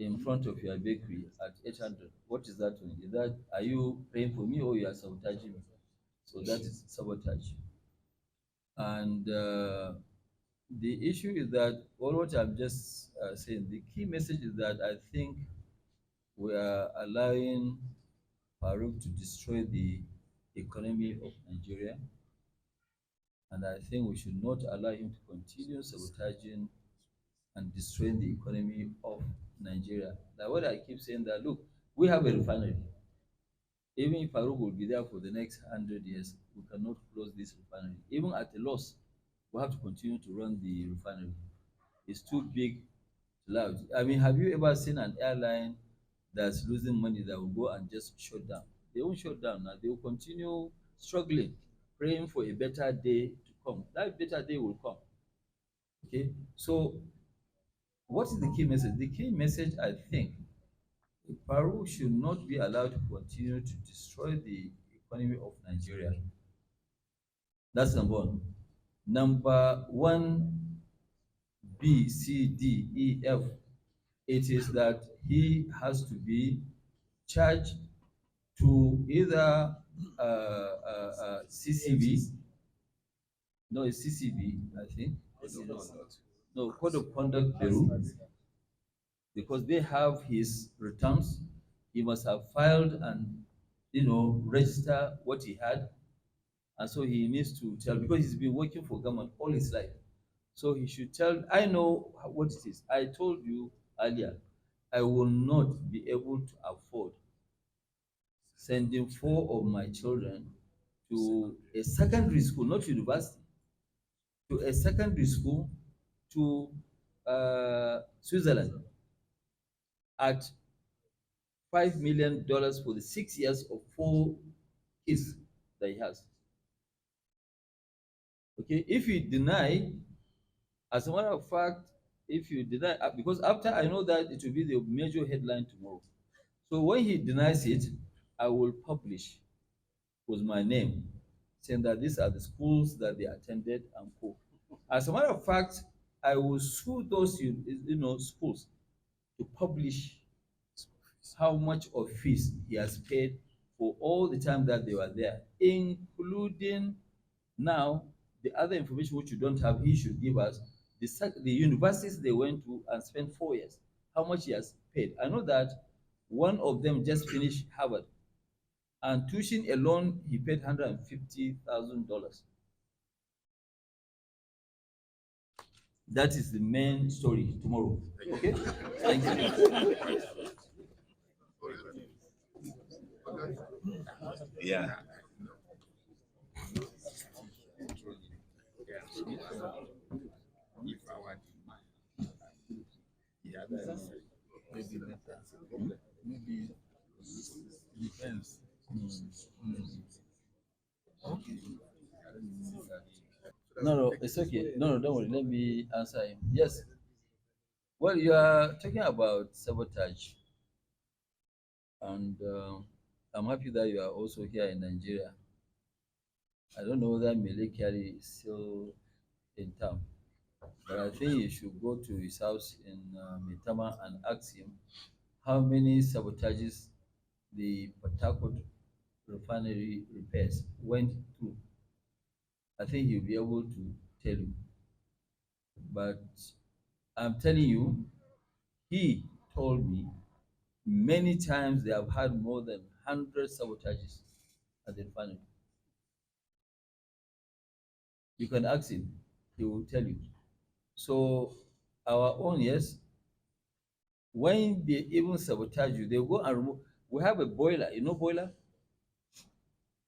in front of your bakery at 800. What is that one? Is that, are you praying for me or you are sabotaging me? So that is sabotage. And the issue is that all what I'm just saying, the key message is that I think we are allowing Farouk to destroy the economy of Nigeria. And I think we should not allow him to continue sabotaging and destroying the economy of Nigeria. That's what I keep saying, that look, we have a refinery. Even if Farouk will be there for the next 100 years, we cannot close this refinery. Even at a loss, we have to continue to run the refinery. It's too big to allow. I mean, have you ever seen an airline that's losing money that will go and just shut down? They won't shut down now. They will continue struggling, praying for a better day to come. That better day will come. Okay, so what is the key message? The key message, I think, Peru should not be allowed to continue to destroy the economy of Nigeria. That's number one. Number one, B, C, D, E, F. It is that he has to be charged to either CCB. No, it's CCB, I think. No, Code of Conduct Bureau, because they have his returns. He must have filed and register what he had, and so he needs to tell, because he's been working for government all his life. So he should tell, I know what it is. I told you earlier, I will not be able to afford sending 4 of my children to a secondary school, not university, to a secondary school to Switzerland at $5 million for the 6 years of 4 kids that he has. Okay, if you deny, as a matter of fact, if you deny, because after I know that it will be the major headline tomorrow. So when he denies it, I will publish with my name, saying that these are the schools that they attended and co. As a matter of fact, I will sue those schools to publish how much of fees he has paid for all the time that they were there, including Now, the other information which you don't have, he should give us the universities they went to and spent 4 years, how much he has paid. I know that one of them just finished Harvard, and tuition alone he paid $150,000. That is the main story tomorrow. Okay? Thank you. Yeah. If our demand, yeah, then maybe later, maybe depends. Okay. No, no, it's okay. No, no, don't worry. Let me answer him. Yes. Well, you are talking about sabotage, and I'm happy that you are also here in Nigeria. I don't know whether Mele Kyari is still in town, but I think you should go to his house in Maitama and ask him how many sabotages the Port Harcourt refinery repairs went through. I think he'll be able to tell you. But I'm telling you, he told me many times they have had more than 100 sabotages at the refinery. You can ask him, he will tell you. So our own, yes, when they even sabotage you, they go and remove. We have a boiler, you know boiler?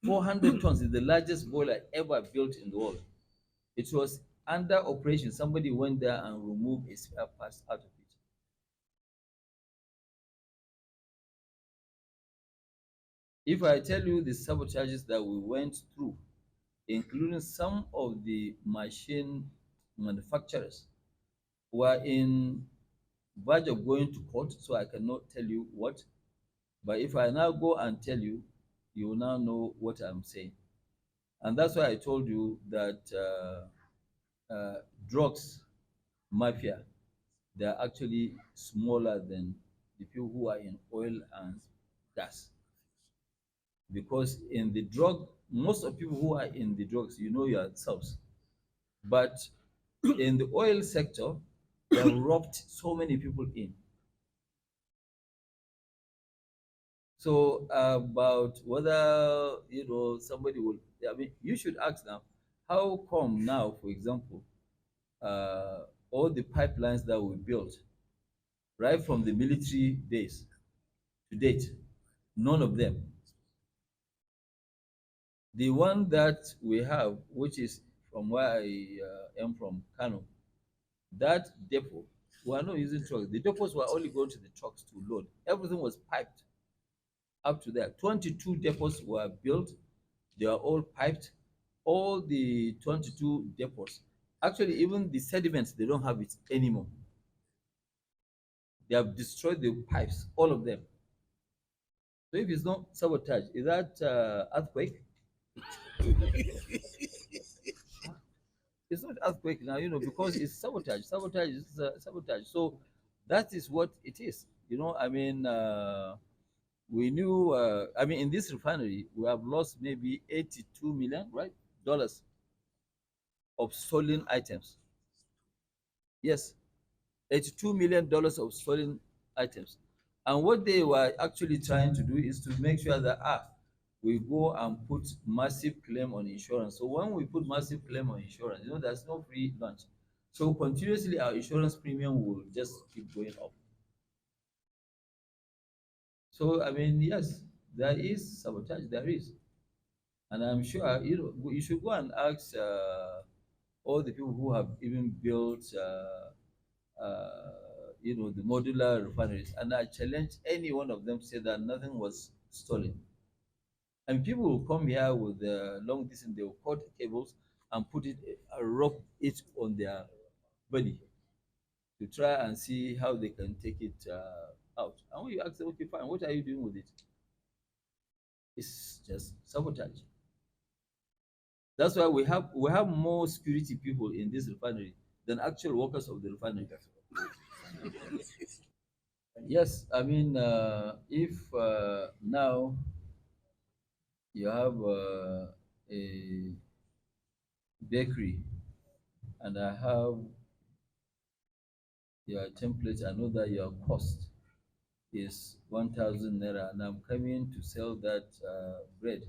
400 tons is the largest boiler ever built in the world. It was under operation. Somebody went there and removed a spare parts out of it. If I tell you the sabotages that we went through, including some of the machine manufacturers, were in verge of going to court, so I cannot tell you what. But if I now go and tell you, you will now know what I'm saying. And that's why I told you that drugs mafia, they are actually smaller than the people who are in oil and gas. Because in the drug, most of people who are in the drugs, you know yourselves. But in the oil sector, they have robbed so many people in. So about whether somebody will, I mean, you should ask now, how come now, for example, all the pipelines that we built, right from the military days to date, none of them. The one that we have, which is from where I am from, Kano, that depot, we are not using trucks. The depots were only going to the trucks to load. Everything was piped up to there. 22 depots were built. They are all piped. All the 22 depots, actually, even the sediments, they don't have it anymore. They have destroyed the pipes, all of them. So if it's not sabotage, is that earthquake? It's not earthquake now, because it's sabotage. Sabotage is sabotage. So that is what it is. I mean, we knew. I mean, in this refinery, we have lost maybe 82 million, right, dollars of stolen items. Yes, $82 million of stolen items. And what they were actually trying to do is to make sure that we go and put massive claim on insurance. So when we put massive claim on insurance, there's no free lunch. So continuously our insurance premium will just keep going up. So I mean, yes, there is sabotage, there is. And I'm sure you should go and ask all the people who have even built the modular refineries, and I challenge any one of them to say that nothing was stolen. And people will come here with long distance, they will cut cables and put it, rope it on their body to try and see how they can take it out. And when you ask them, okay, fine, what are you doing with it? It's just sabotage. That's why we have more security people in this refinery than actual workers of the refinery. Yes, I mean, if now you have a bakery, and I have your template. I know that your cost is 1,000 naira, and I'm coming to sell that bread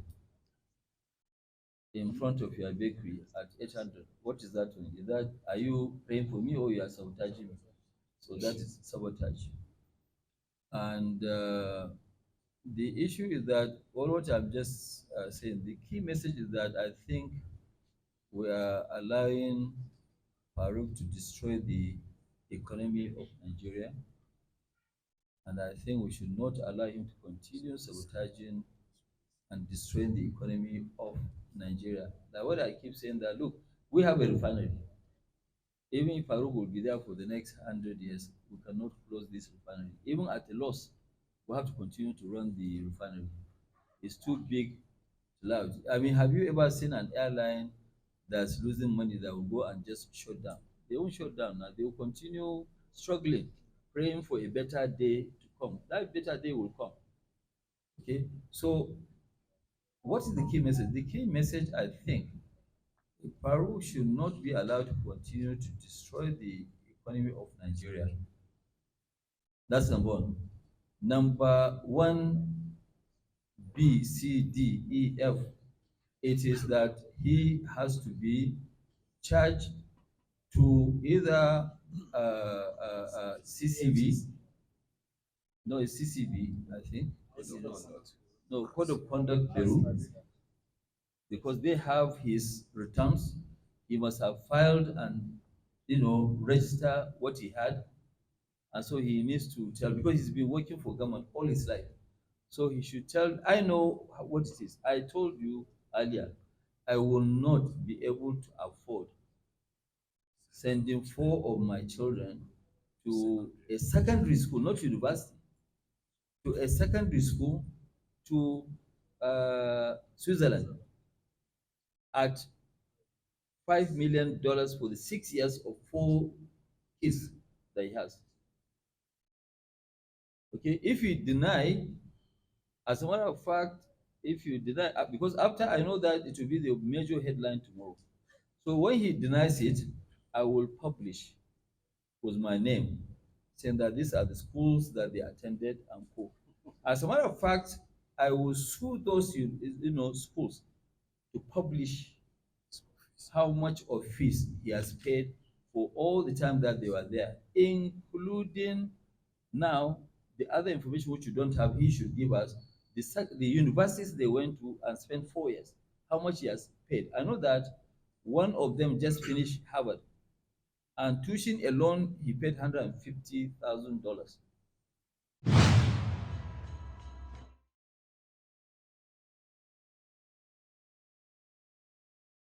in front of your bakery at 800. What is that one? Is that, are you paying for me or you are sabotaging me? So that is sabotage. And the issue is that all what I'm just saying, the key message is that I think we are allowing Farouk to destroy the economy of Nigeria, and I think we should not allow him to continue sabotaging and destroying the economy of Nigeria. That's what I keep saying, that look, we have a refinery. Even if Farouk will be there for the next 100 years, we cannot close this refinery. Even at a loss, we have to continue to run the refinery. It's too big to allow. I mean, have you ever seen an airline that's losing money that will go and just shut down? They won't shut down now. They will continue struggling, praying for a better day to come. That better day will come. Okay, so what is the key message? The key message, I think, Peru should not be allowed to continue to destroy the economy of Nigeria. That's number one. Number one, B, C, D, E, F, it is that he has to be charged to either CCB, no, it's CCB, I think. No, Code of Conduct Bureau, because they have his returns. He must have filed and register what he had, and so he needs to tell, because he's been working for government all his life. So he should tell, I know what it is. I told you earlier, I will not be able to afford sending 4 of my children to a secondary school, not university, to a secondary school to Switzerland at $5 million for the 6 years of 4 kids that he has. Okay, if you deny, as a matter of fact, if you deny, because after I know that it will be the major headline tomorrow. So when he denies it, I will publish with my name, saying that these are the schools that they attended and co. As a matter of fact, I will sue those schools to publish how much of fees he has paid for all the time that they were there, including now the other information which you don't have. He should give us the universities they went to and spent 4 years, how much he has paid. I know that one of them just finished Harvard, and tuition alone he paid $150,000.